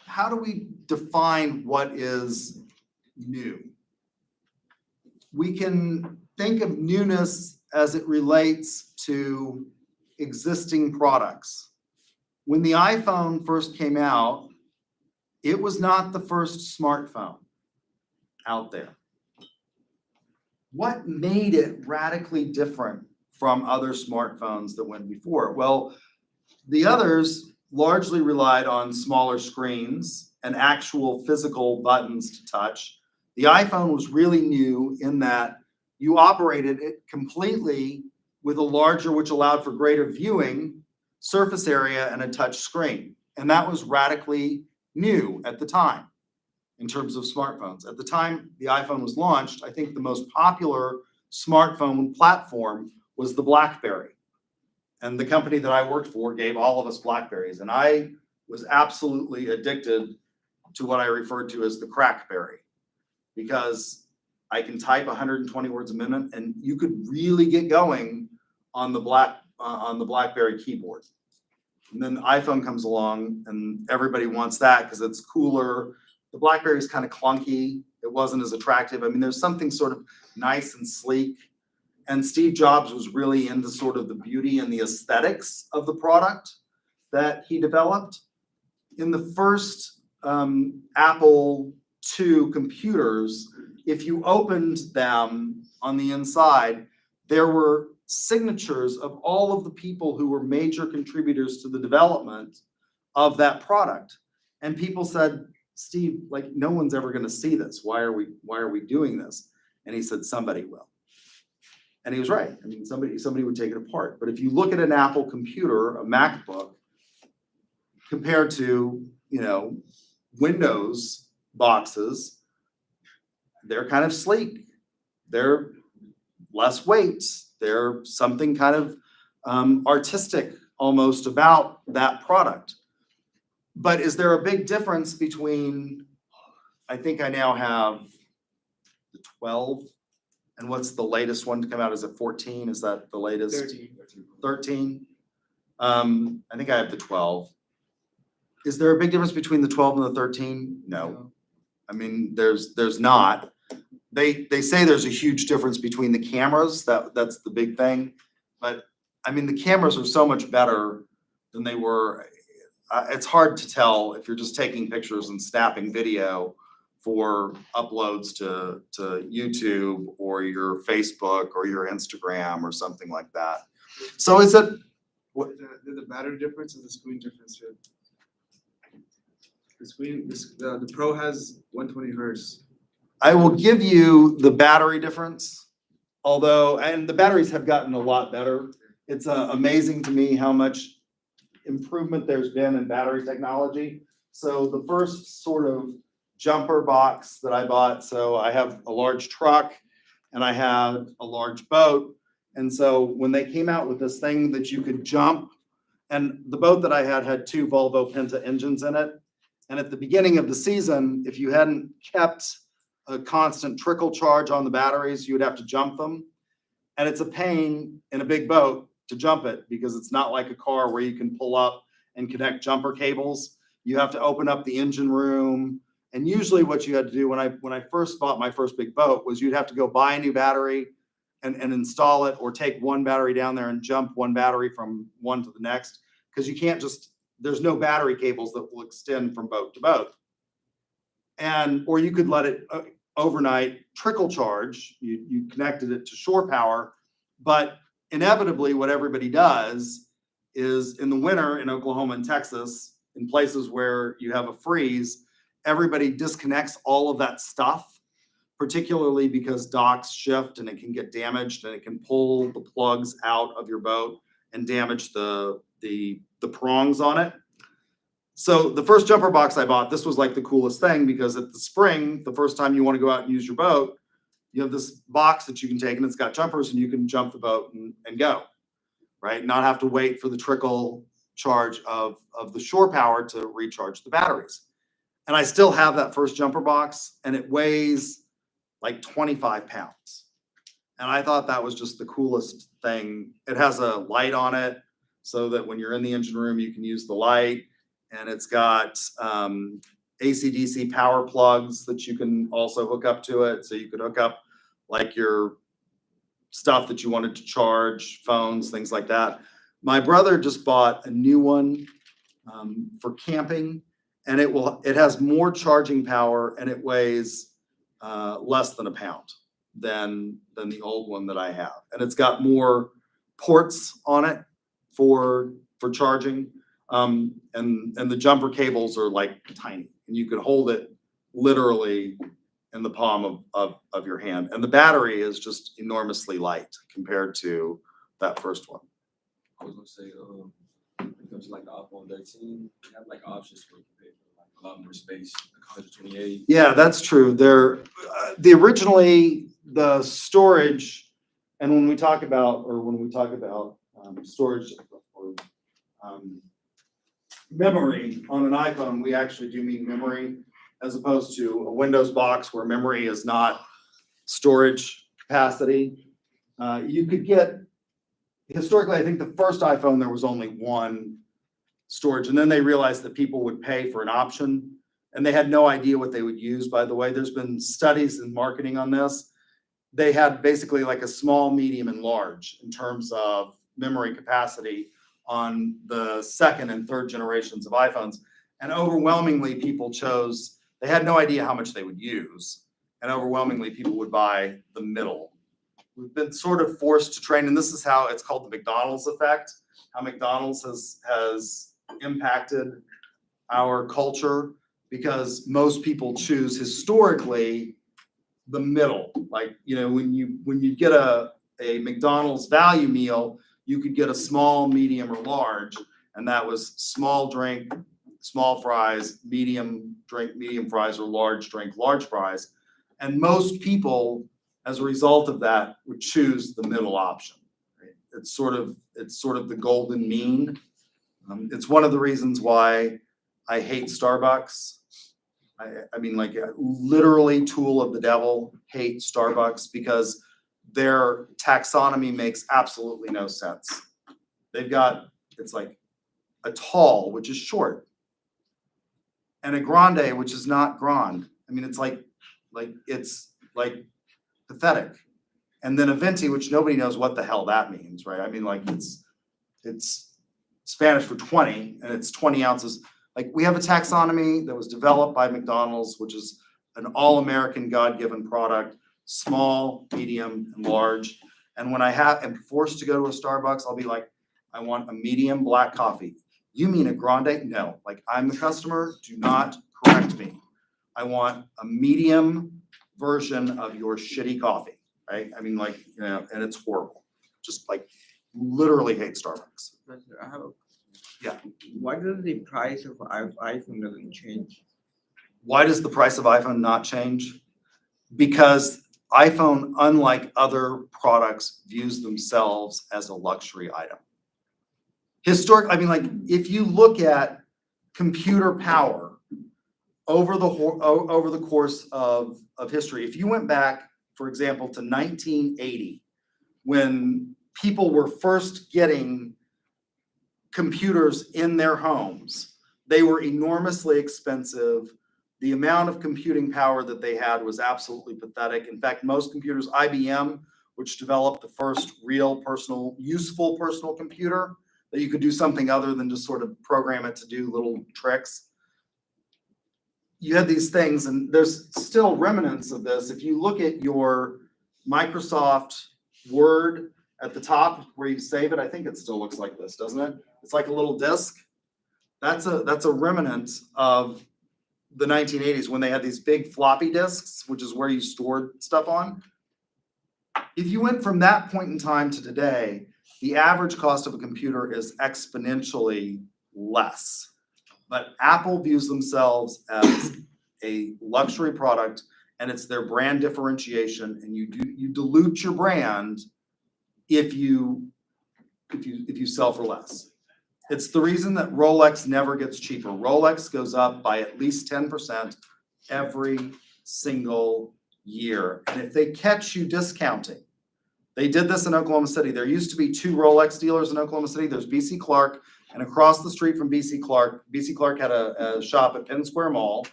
How do we define what is new? we can think of newness as it relates to existing products. When the iPhone first came out, it was not the first smartphone out there. What made it radically different from other smartphones that went before it? Well, the others largely relied on smaller screens and actual physical buttons to touch. The iPhone was really new in that you operated it completely with a larger, which allowed for greater viewing, surface area and a touch screen. And that was radically new at the time in terms of smartphones. At the time the iPhone was launched, I think the most popular smartphone platform was the BlackBerry. And the company that I worked for gave all of us Blackberries. And I was absolutely addicted to what I referred to as the Crackberry, because I can type 120 words a minute and you could really get going on the BlackBerry keyboard. And then the iPhone comes along and everybody wants that because it's cooler. The BlackBerry is kind of clunky. It wasn't as attractive. I mean, there's something sort of nice and sleek. And Steve Jobs was really into sort of the beauty and the aesthetics of the product that he developed. In the first Apple II computers, if you opened them on the inside, there were signatures of all of the people who were major contributors to the development of that product. And people said, Steve, like, no one's ever going to see this. Why are we doing this? And he said, somebody will. And he was right. I mean, somebody would take it apart. But if you look at an Apple computer, a MacBook, compared to, you know, Windows boxes, they're kind of sleek. They're less weight. They're something kind of artistic almost about that product. But is there a big difference between, I think I now have the 12, and what's the latest one to come out? Is it 14? Is that the latest? 13? I think I have the 12. Is there a big difference between the 12 and the 13? No. I mean, there's not. They say there's a huge difference between the cameras. That's the big thing. But I mean, the cameras are so much better than they were. It's hard to tell if you're just taking pictures and snapping video for uploads to YouTube or your Facebook or your Instagram or something like that. So is it what? The battery difference and the screen difference here. The screen, the Pro has 120 hertz. I will give you the battery difference, although, and the batteries have gotten a lot better. It's amazing to me how much improvement there's been in battery technology. So the first sort of jumper box that I bought, so I have a large truck and I had a large boat. And so when they came out with this thing that you could jump, and the boat that I had 2 Volvo Penta engines in it. And at the beginning of the season, if you hadn't kept a constant trickle charge on the batteries, you would have to jump them. And it's a pain in a big boat to jump it because it's not like a car where you can pull up and connect jumper cables. You have to open up the engine room. And usually what you had to do when I first bought my first big boat was you'd have to go buy a new battery and install it, or take one battery down there and jump one battery from one to the next. Because you can't just, there's no battery cables that will extend from boat to boat. Or you could let it overnight trickle charge. You connected it to shore power, but inevitably what everybody does is in the winter in Oklahoma and Texas, in places where you have a freeze, everybody disconnects all of that stuff, particularly because docks shift and it can get damaged and it can pull the plugs out of your boat and damage the prongs on it. So the first jumper box I bought, this was like the coolest thing, because at the spring, the first time you want to go out and use your boat, you have this box that you can take and it's got jumpers and you can jump the boat and go, right? Not have to wait for the trickle charge of the shore power to recharge the batteries. And I still have that first jumper box and it weighs like 25 pounds. And I thought that was just the coolest thing. It has a light on it so that when you're in the engine room, you can use the light. And it's got AC/DC power plugs that you can also hook up to it. So you could hook up like your stuff that you wanted to charge, phones, things like that. My brother just bought a new one for camping, and it has more charging power, and it weighs less than a pound than the old one that I have. And it's got more ports on it for charging. And the jumper cables are like tiny, and you could hold it literally in the palm of your hand. And the battery is just enormously light compared to that first one. I was gonna say, when it comes to like the iPhone 13, you have like options where you can pay for like a lot more space, like 128. Yeah, that's true. Originally the storage, and when we talk about storage or memory on an iPhone, we actually do mean memory as opposed to a Windows box where memory is not storage capacity. You could get, historically, I think the first iPhone, there was only one storage, and then they realized that people would pay for an option, and they had no idea what they would use, by the way. There's been studies in marketing on this. They had basically like a small, medium, and large in terms of memory capacity on the second and third generations of iPhones. And overwhelmingly, people chose, they had no idea how much they would use. And overwhelmingly, people would buy the middle. We've been sort of forced to train, and this is how it's called the McDonald's effect, how McDonald's has impacted our culture, because most people choose historically the middle. Like, you know, when you get a McDonald's value meal, you could get a small, medium, or large, and that was small drink, small fries, medium drink, medium fries, or large drink, large fries. And most people, as a result of that, would choose the middle option. Right? It's sort of the golden mean. It's one of the reasons why I hate Starbucks. I mean, like, literally tool of the devil, hate Starbucks, because their taxonomy makes absolutely no sense. They've got, it's like a tall, which is short, and a grande, which is not grand. I mean, it's like pathetic. And then a venti, which nobody knows what the hell that means, right? I mean, like, it's Spanish for 20, and it's 20 ounces. Like, we have a taxonomy that was developed by McDonald's, which is an all-American God-given product, small, medium, and large. And when I am forced to go to a Starbucks, I'll be like, I want a medium black coffee. You mean a grande? No, like, I'm the customer, do not correct me. I want a medium version of your shitty coffee, right? I mean, like, you know, and it's horrible. Just like, literally hate Starbucks. I have a, Yeah. why does the price of iPhone doesn't change? Why does the price of iPhone not change? Because iPhone, unlike other products, views themselves as a luxury item. Historically, I mean, like, if you look at computer power over the course of history, if you went back, for example, to 1980, when people were first getting computers in their homes, they were enormously expensive. The amount of computing power that they had was absolutely pathetic. In fact, most computers, IBM, which developed the first real useful personal computer that you could do something other than just sort of program it to do little tricks. You had these things, and there's still remnants of this. If you look at your Microsoft Word at the top where you save it, I think it still looks like this, doesn't it? It's like a little disk. That's a remnant of the 1980s when they had these big floppy disks, which is where you stored stuff on. If you went from that point in time to today, the average cost of a computer is exponentially less. But Apple views themselves as a luxury product, and it's their brand differentiation, and you dilute your brand if you sell for less. It's the reason that Rolex never gets cheaper. Rolex goes up by at least 10% every single year. And if they catch you discounting, they did this in Oklahoma City. There used to be 2 Rolex dealers in Oklahoma City. There's BC Clark, and across the street from BC Clark had a shop at Penn Square Mall,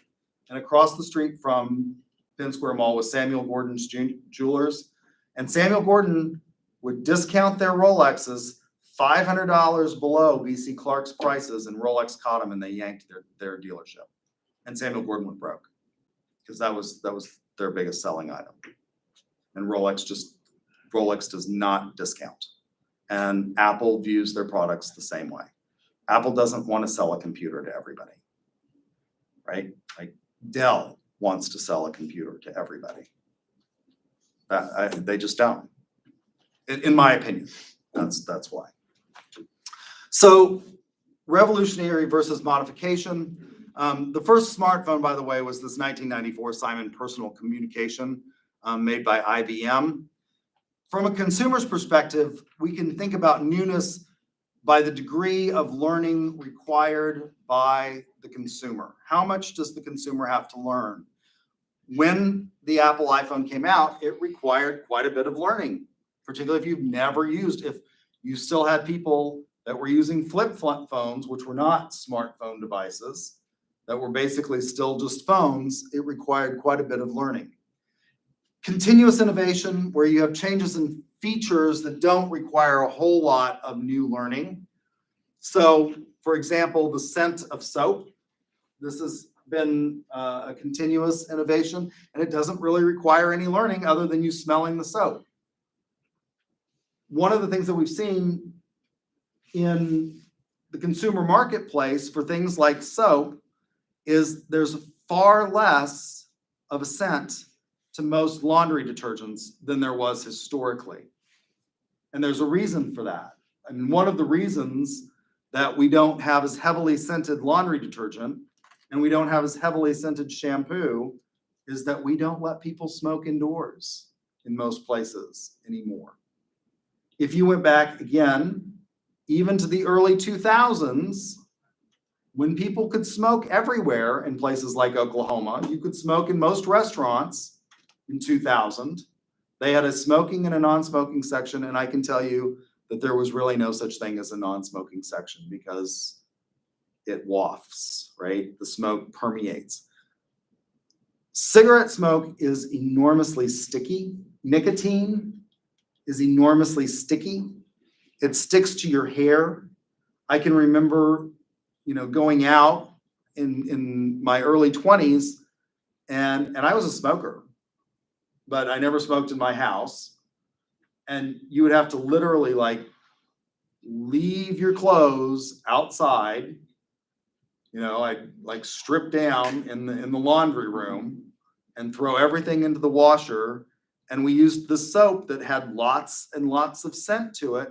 and across the street from Penn Square Mall was Samuel Gordon's Jewelers. And Samuel Gordon would discount their Rolexes $500 below BC Clark's prices, and Rolex caught them and they yanked their dealership. And Samuel Gordon went broke because that was their biggest selling item. And Rolex does not discount. And Apple views their products the same way. Apple doesn't want to sell a computer to everybody, right? Like Dell wants to sell a computer to everybody. They just don't. In my opinion, that's why. So revolutionary versus modification. The first smartphone, by the way, was this 1994 Simon Personal Communication made by IBM. From a consumer's perspective, we can think about newness by the degree of learning required by the consumer. How much does the consumer have to learn? When the Apple iPhone came out, it required quite a bit of learning, particularly if you've never used, if you still had people that were using flip phones, which were not smartphone devices, that were basically still just phones, it required quite a bit of learning. Continuous innovation, where you have changes in features that don't require a whole lot of new learning. So, for example, the scent of soap. This has been a continuous innovation, and it doesn't really require any learning other than you smelling the soap. One of the things that we've seen in the consumer marketplace for things like soap is there's far less of a scent to most laundry detergents than there was historically. And there's a reason for that. I mean, one of the reasons that we don't have as heavily scented laundry detergent and we don't have as heavily scented shampoo is that we don't let people smoke indoors in most places anymore. If you went back again, even to the early 2000s, when people could smoke everywhere in places like Oklahoma, you could smoke in most restaurants in 2000. They had a smoking and a non-smoking section, and I can tell you that there was really no such thing as a non-smoking section because it wafts, right? The smoke permeates. Cigarette smoke is enormously sticky. Nicotine is enormously sticky. It sticks to your hair. I can remember, going out in my early 20s, and I was a smoker, but I never smoked in my house. And you would have to literally leave your clothes outside. I'd strip down in the laundry room and throw everything into the washer. And we used the soap that had lots and lots of scent to it,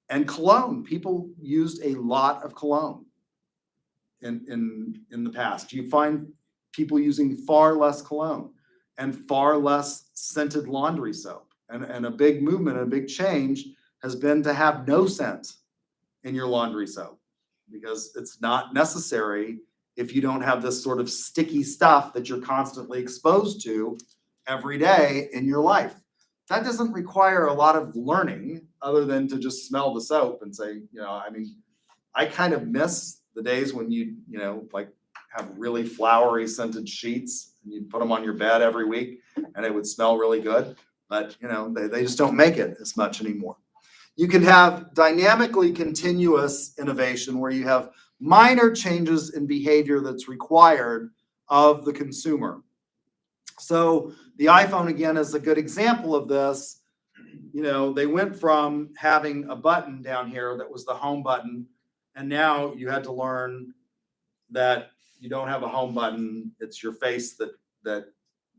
and cologne. People used a lot of cologne in the past. You find people using far less cologne and far less scented laundry soap. And a big movement, a big change has been to have no scent in your laundry soap, because it's not necessary if you don't have this sort of sticky stuff that you're constantly exposed to every day in your life. That doesn't require a lot of learning other than to just smell the soap and say, I kind of miss the days when you have really flowery scented sheets and you put them on your bed every week and it would smell really good. But they just don't make it as much anymore. You can have dynamically continuous innovation where you have minor changes in behavior that's required of the consumer. So the iPhone, again, is a good example of this. They went from having a button down here that was the home button, and now you had to learn that you don't have a home button. It's your face that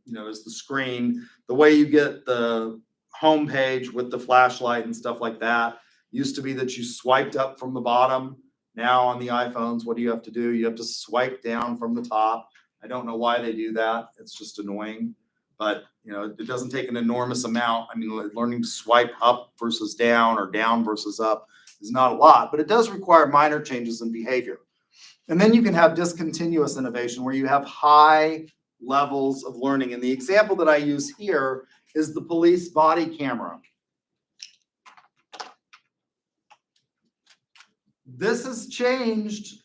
is the screen. The way you get the home page with the flashlight and stuff like that used to be that you swiped up from the bottom. Now on the iPhones, what do you have to do? You have to swipe down from the top. I don't know why they do that. It's just annoying, but it doesn't take an enormous amount. I mean, learning to swipe up versus down or down versus up is not a lot, but it does require minor changes in behavior. And then you can have discontinuous innovation where you have high levels of learning. And the example that I use here is the police body camera. This has changed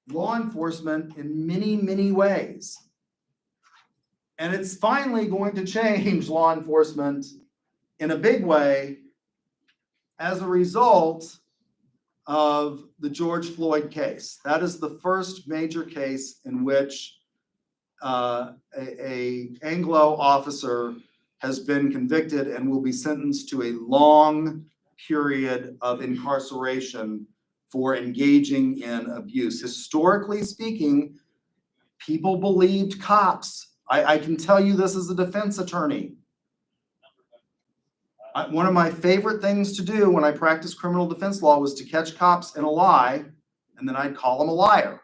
law enforcement in many, many ways. And it's finally going to change law enforcement in a big way as a result of the George Floyd case. That is the first major case in which a Anglo officer has been convicted and will be sentenced to a long period of incarceration for engaging in abuse. Historically speaking, people believed cops. I can tell you this as a defense attorney. One of my favorite things to do when I practiced criminal defense law was to catch cops in a lie, and then I'd call them a liar.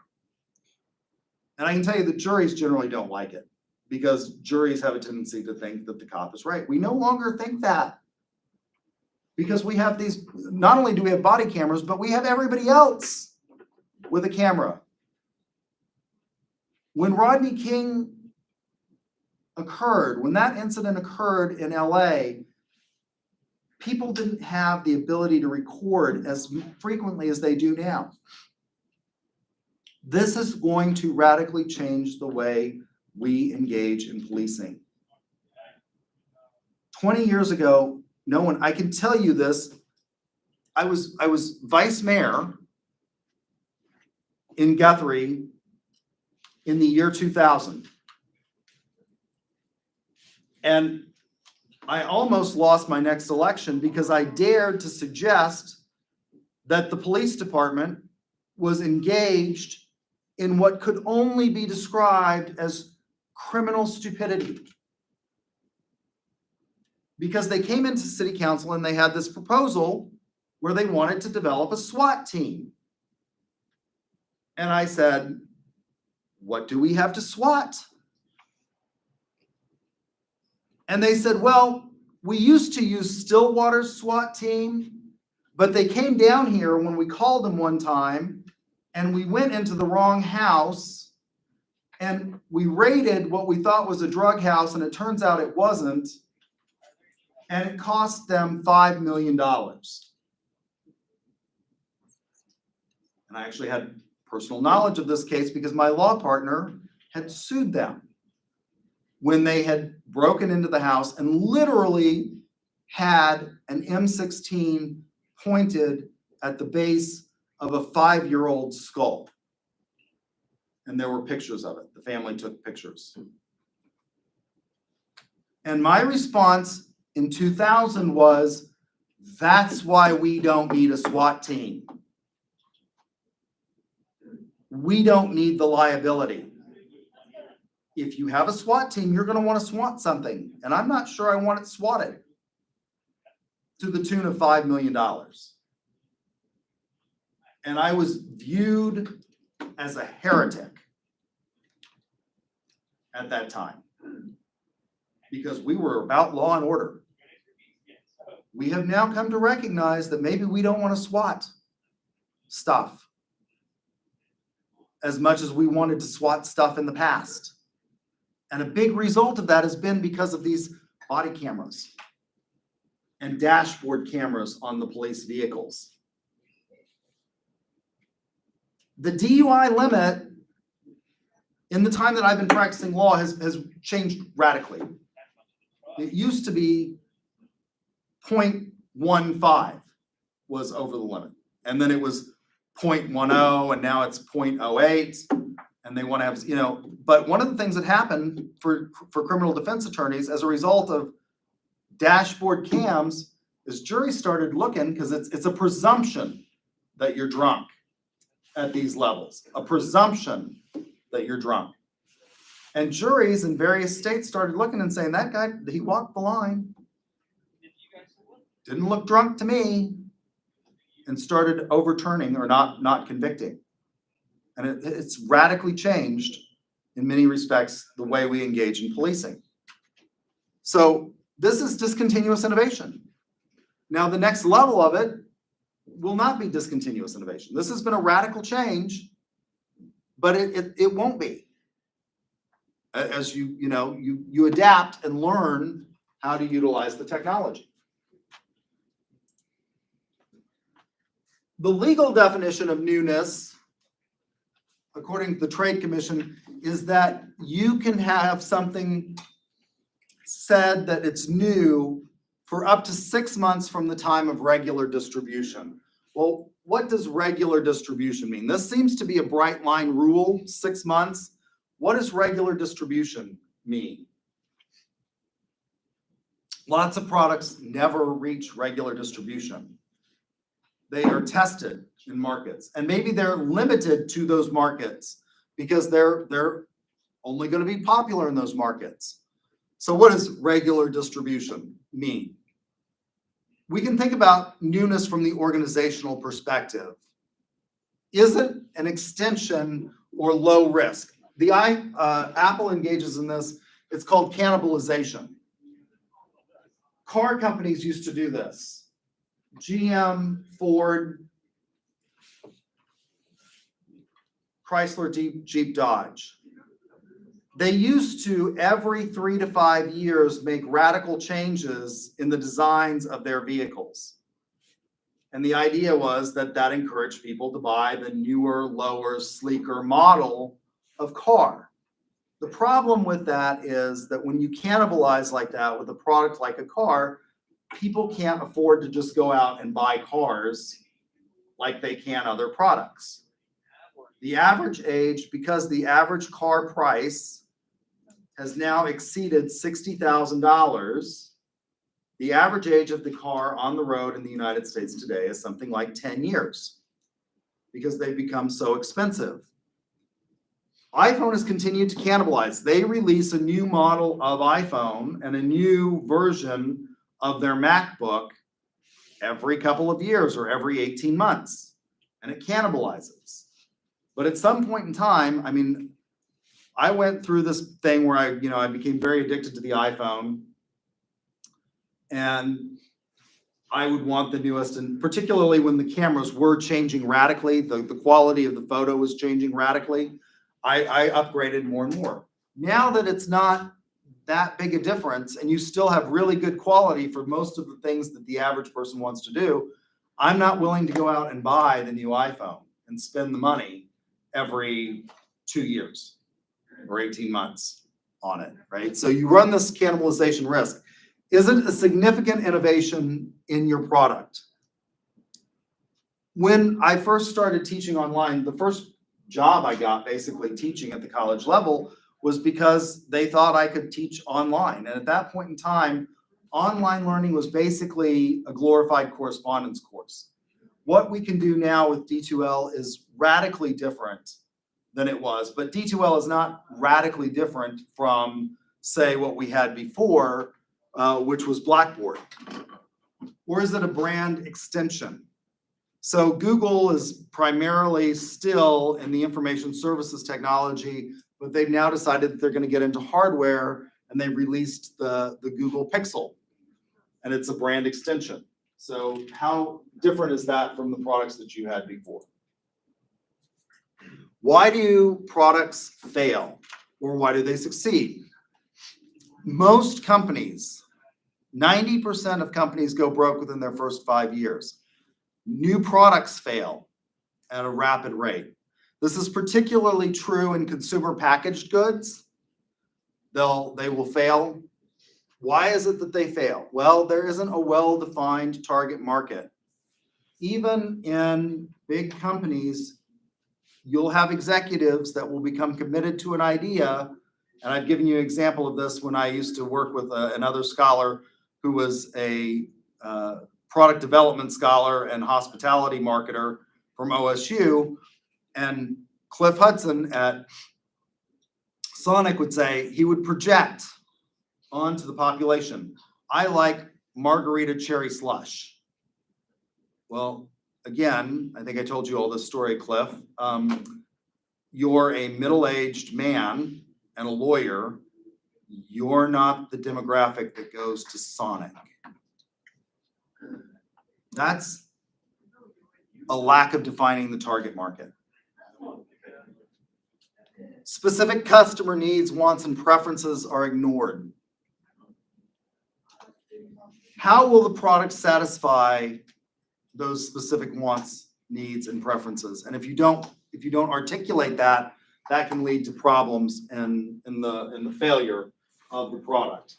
And I can tell you that juries generally don't like it because juries have a tendency to think that the cop is right. We no longer think that because we have these, not only do we have body cameras, but we have everybody else with a camera. When Rodney King occurred, when that incident occurred in LA, people didn't have the ability to record as frequently as they do now. This is going to radically change the way we engage in policing. 20 years ago, no one, I can tell you this, I was vice mayor in Guthrie in the year 2000. And I almost lost my next election because I dared to suggest that the police department was engaged in what could only be described as criminal stupidity. Because they came into city council and they had this proposal where they wanted to develop a SWAT team. And I said, what do we have to SWAT? And they said, well, we used to use Stillwater's SWAT team, but they came down here when we called them one time and we went into the wrong house and we raided what we thought was a drug house and it turns out it wasn't. And it cost them $5 million. And I actually had personal knowledge of this case because my law partner had sued them when they had broken into the house and literally had an M16 pointed at the base of a 5-year-old skull. And there were pictures of it. The family took pictures. And my response in 2000 was, that's why we don't need a SWAT team. We don't need the liability. If you have a SWAT team, you're going to want to SWAT something. And I'm not sure I want it swatted to the tune of $5 million. And I was viewed as a heretic at that time because we were about law and order. We have now come to recognize that maybe we don't want to SWAT stuff as much as we wanted to SWAT stuff in the past. And a big result of that has been because of these body cameras and dashboard cameras on the police vehicles. The DUI limit in the time that I've been practicing law has changed radically. It used to be 0.15 was over the limit. And then it was 0.10 and now it's 0.08. And they want to have, but one of the things that happened for criminal defense attorneys as a result of dashboard cams is juries started looking because it's a presumption that you're drunk at these levels, a presumption that you're drunk. And juries in various states started looking and saying, that guy, he walked the line. Didn't look drunk to me, and started overturning or not convicting. And it's radically changed in many respects the way we engage in policing. So this is discontinuous innovation. Now the next level of it will not be discontinuous innovation. This has been a radical change, but it won't be. As you adapt and learn how to utilize the technology. The legal definition of newness according to the Trade Commission, is that you can have something said that it's new for up to 6 months from the time of regular distribution. Well, what does regular distribution mean? This seems to be a bright line rule, 6 months. What does regular distribution mean? Lots of products never reach regular distribution. They are tested in markets, and maybe they're limited to those markets because they're only going to be popular in those markets. So what does regular distribution mean? We can think about newness from the organizational perspective. Is it an extension or low risk? Apple engages in this. It's called cannibalization. Car companies used to do this. GM, Ford, Chrysler, Jeep, Dodge. They used to, every 3 to 5 years, make radical changes in the designs of their vehicles. And the idea was that that encouraged people to buy the newer, lower, sleeker model of car. The problem with that is that when you cannibalize like that with a product like a car, people can't afford to just go out and buy cars like they can other products. The average age, because the average car price has now exceeded $60,000, the average age of the car on the road in the United States today is something like 10 years because they've become so expensive. iPhone has continued to cannibalize. They release a new model of iPhone and a new version of their MacBook every couple of years or every 18 months, and it cannibalizes. But at some point in time, I mean, I went through this thing where I became very addicted to the iPhone, and I would want the newest, and particularly when the cameras were changing radically, the quality of the photo was changing radically, I upgraded more and more. Now that it's not that big a difference and you still have really good quality for most of the things that the average person wants to do, I'm not willing to go out and buy the new iPhone and spend the money every 2 years or 18 months on it, right? So you run this cannibalization risk. Is it a significant innovation in your product? When I first started teaching online, the first job I got basically teaching at the college level was because they thought I could teach online. And at that point in time, online learning was basically a glorified correspondence course. What we can do now with D2L is radically different than it was, but D2L is not radically different from, say, what we had before, which was Blackboard. Or is it a brand extension? So Google is primarily still in the information services technology, but they've now decided that they're going to get into hardware, and they've released the Google Pixel, and it's a brand extension. So how different is that from the products that you had before? Why do products fail, or why do they succeed? Most companies, 90% of companies go broke within their first 5 years. New products fail at a rapid rate. This is particularly true in consumer packaged goods. They will fail. Why is it that they fail? Well, there isn't a well-defined target market. Even in big companies, you'll have executives that will become committed to an idea. And I've given you an example of this when I used to work with another scholar who was a product development scholar and hospitality marketer from OSU. And Cliff Hudson at Sonic would say he would project onto the population, I like margarita cherry slush. Well, again, I think I told you all this story, Cliff. You're a middle-aged man and a lawyer. You're not the demographic that goes to Sonic. That's a lack of defining the target market. Specific customer needs, wants, and preferences are ignored. How will the product satisfy those specific wants, needs, and preferences? And if you don't if you don't articulate that, that can lead to problems and in the failure of the product.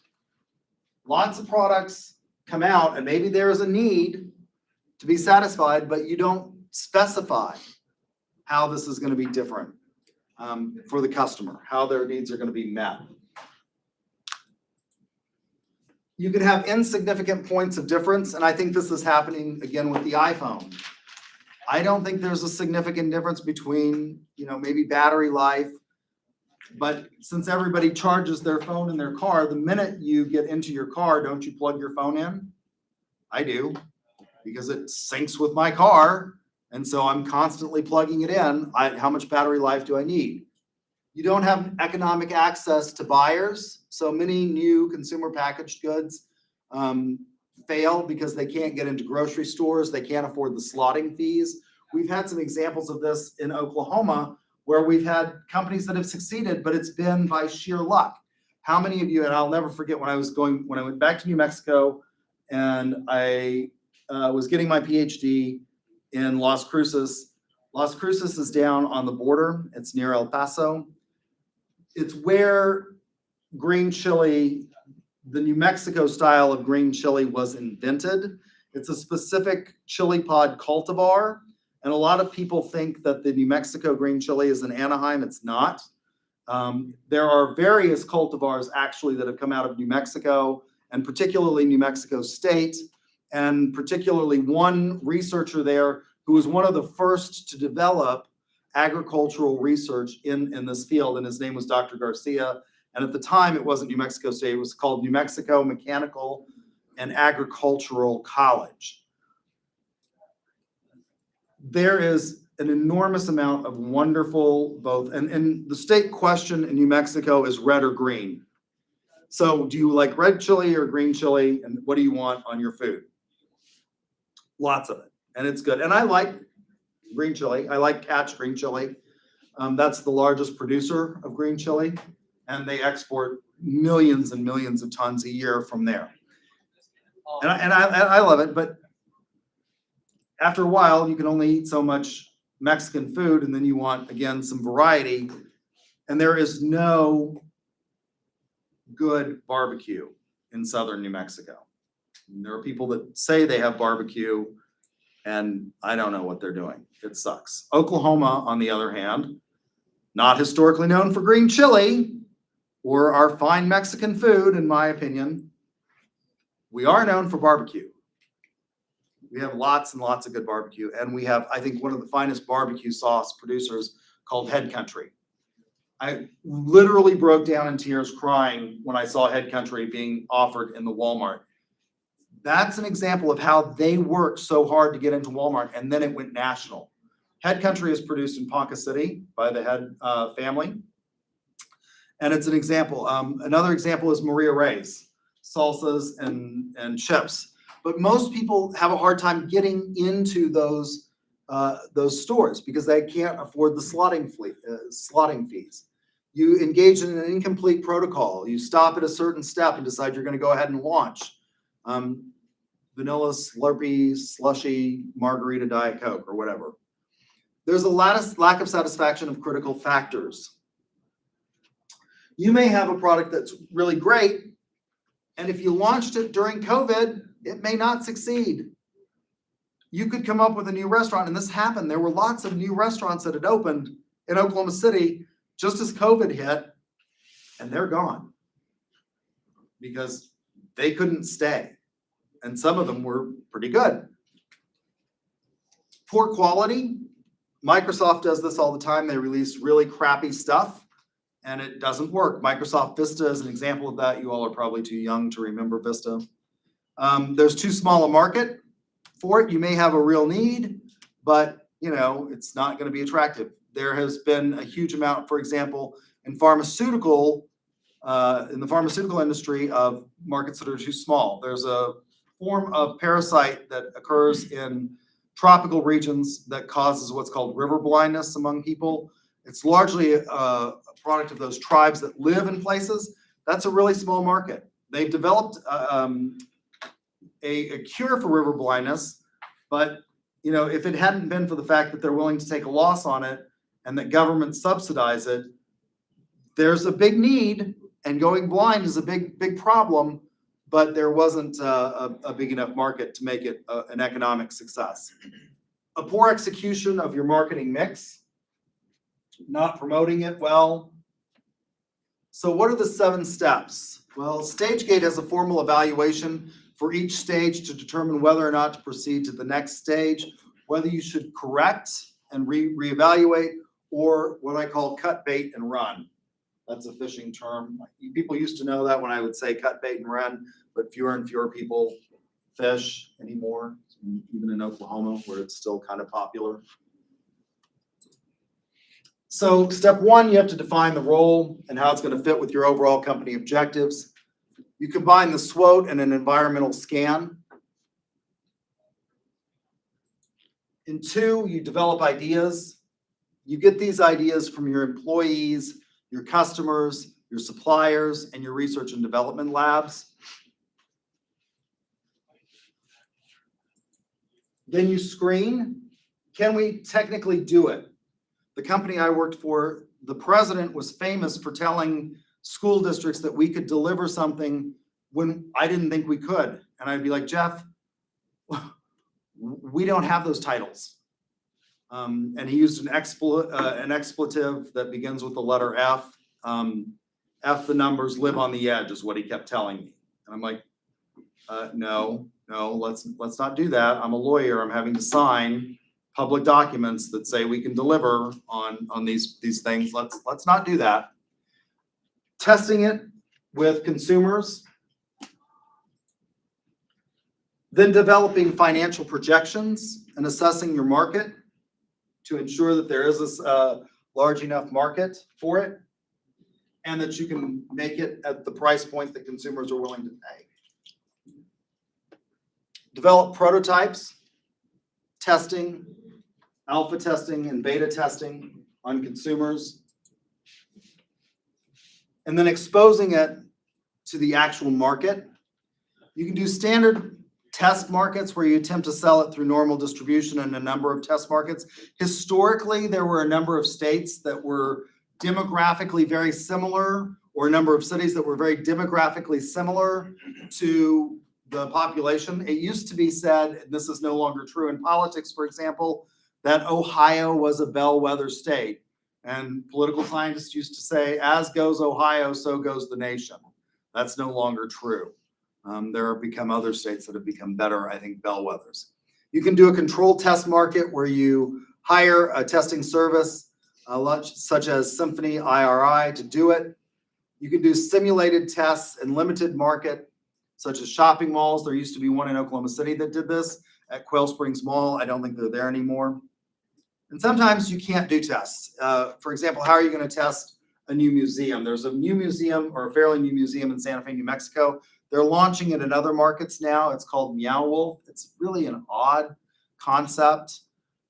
Lots of products come out and maybe there is a need to be satisfied, but you don't specify how this is gonna be different for the customer, how their needs are gonna be met. You can have insignificant points of difference, and I think this is happening again with the iPhone. I don't think there's a significant difference between, maybe battery life. But since everybody charges their phone in their car, the minute you get into your car, don't you plug your phone in? I do, because it syncs with my car. And so I'm constantly plugging it in. How much battery life do I need? You don't have economic access to buyers. So many new consumer packaged goods fail because they can't get into grocery stores. They can't afford the slotting fees. We've had some examples of this in Oklahoma where we've had companies that have succeeded, but it's been by sheer luck. How many of you, and I'll never forget when I went back to New Mexico and I was getting my PhD in Las Cruces. Las Cruces is down on the border. It's near El Paso. It's where green chili, the New Mexico style of green chili was invented. It's a specific chili pod cultivar. And a lot of people think that the New Mexico green chili is in Anaheim. It's not. There are various cultivars actually that have come out of New Mexico and particularly New Mexico State, and particularly one researcher there who was one of the first to develop agricultural research in this field, and his name was Dr. Garcia. And at the time, it wasn't New Mexico State, it was called New Mexico Mechanical and Agricultural College. There is an enormous amount of wonderful and the state question in New Mexico is red or green. So do you like red chili or green chili, and what do you want on your food? Lots of it, and it's good. And I like green chili. I like Catch green chili. That's the largest producer of green chili, and they export millions and millions of tons a year from there. And I love it, but after a while, you can only eat so much Mexican food, and then you want, again, some variety. And there is no good barbecue in southern New Mexico. And there are people that say they have barbecue, and I don't know what they're doing. It sucks. Oklahoma, on the other hand, not historically known for green chili or our fine Mexican food, in my opinion. We are known for barbecue. We have lots and lots of good barbecue, and we have, I think, one of the finest barbecue sauce producers called Head Country. I literally broke down in tears crying when I saw Head Country being offered in the Walmart. That's an example of how they worked so hard to get into Walmart, and then it went national. Head Country is produced in Ponca City by the Head family, and it's an example. Another example is Maria Ray's salsas and chips. But most people have a hard time getting into those stores because they can't afford the slotting fees. You engage in an incomplete protocol. You stop at a certain step and decide you're going to go ahead and launch vanilla Slurpee, slushy, margarita, Diet Coke, or whatever. There's a lack of satisfaction of critical factors. You may have a product that's really great, and if you launched it during COVID, it may not succeed. You could come up with a new restaurant, and this happened. There were lots of new restaurants that had opened in Oklahoma City just as COVID hit, and they're gone because they couldn't stay. And some of them were pretty good. Poor quality. Microsoft does this all the time. They release really crappy stuff, and it doesn't work. Microsoft Vista is an example of that. You all are probably too young to remember Vista. There's too small a market for it. You may have a real need, but it's not going to be attractive. There has been a huge amount, for example, in the pharmaceutical industry of markets that are too small. There's a form of parasite that occurs in tropical regions that causes what's called river blindness among people. It's largely a product of those tribes that live in places. That's a really small market. They've developed a cure for river blindness, but if it hadn't been for the fact that they're willing to take a loss on it, and that governments subsidize it, there's a big need, and going blind is a big problem, but there wasn't a big enough market to make it an economic success. A poor execution of your marketing mix, not promoting it well. So what are the 7 steps? Well, StageGate has a formal evaluation for each stage to determine whether or not to proceed to the next stage, whether you should correct and reevaluate, or what I call cut bait and run. That's a fishing term. People used to know that when I would say cut bait and run, but fewer and fewer people fish anymore, even in Oklahoma where it's still kind of popular. So step 1, you have to define the role and how it's going to fit with your overall company objectives. You combine the SWOT and an environmental scan. In 2, you develop ideas. You get these ideas from your employees, your customers, your suppliers, and your research and development labs. Then you screen. Can we technically do it? The company I worked for, the president was famous for telling school districts that we could deliver something when I didn't think we could. And I'd be like, Jeff, we don't have those titles. And he used an expletive that begins with the letter F. F the numbers, live on the edge is what he kept telling me. And I'm like, no, let's not do that. I'm a lawyer. I'm having to sign public documents that say we can deliver on these things. Let's not do that. Testing it with consumers. Then developing financial projections and assessing your market to ensure that there is a large enough market for it and that you can make it at the price point that consumers are willing to pay. Develop prototypes, testing, alpha testing and beta testing on consumers, and then exposing it to the actual market. You can do standard test markets where you attempt to sell it through normal distribution in a number of test markets. Historically, there were a number of states that were demographically very similar, or a number of cities that were very demographically similar to the population. It used to be said, and this is no longer true in politics, for example, that Ohio was a bellwether state. And political scientists used to say, as goes Ohio, so goes the nation. That's no longer true. There have become other states that have become better, I think, bellwethers. You can do a controlled test market where you hire a testing service, such as Symphony IRI, to do it. You can do simulated tests in limited market, such as shopping malls. There used to be one in Oklahoma City that did this at Quail Springs Mall. I don't think they're there anymore. And sometimes you can't do tests. For example, how are you going to test a new museum? There's a new museum, or a fairly new museum in Santa Fe, New Mexico. They're launching it in other markets now. It's called Meow Wolf. It's really an odd concept.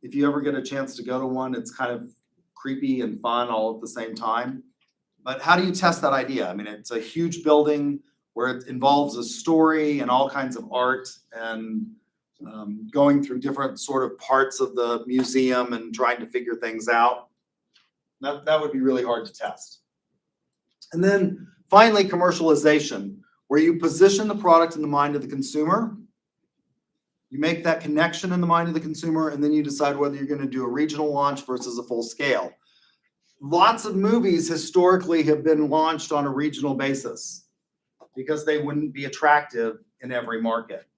If you ever get a chance to go to one, it's kind of creepy and fun all at the same time. But how do you test that idea? I mean, it's a huge building where it involves a story and all kinds of art and going through different sort of parts of the museum and trying to figure things out. That would be really hard to test. And then finally, commercialization, where you position the product in the mind of the consumer. You make that connection in the mind of the consumer, and then you decide whether you're going to do a regional launch versus a full scale. Lots of movies historically have been launched on a regional basis because they wouldn't be attractive in every market.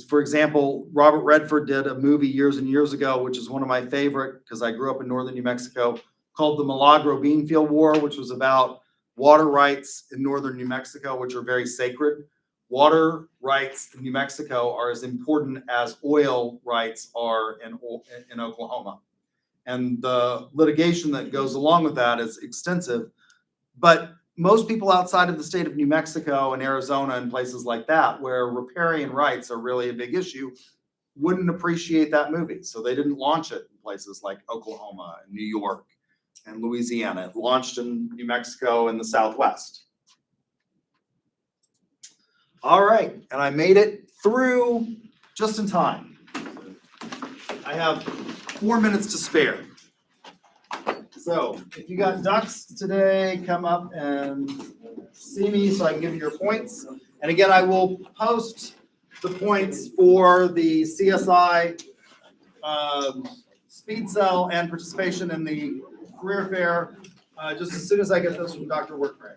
For example, Robert Redford did a movie years and years ago, which is one of my favorite because I grew up in northern New Mexico, called The Milagro Beanfield War, which was about water rights in northern New Mexico, which are very sacred. Water rights in New Mexico are as important as oil rights are in Oklahoma. And the litigation that goes along with that is extensive. But most people outside of the state of New Mexico and Arizona and places like that, where riparian rights are really a big issue, wouldn't appreciate that movie. So they didn't launch it in places like Oklahoma and New York and Louisiana. It launched in New Mexico and the Southwest. All right, and I made it through just in time. I have 4 minutes to spare. So if you got ducks today, come up and see me so I can give you your points. And again, I will post the points for the CSI speed cell and participation in the career fair just as soon as I get those from Dr. Workray.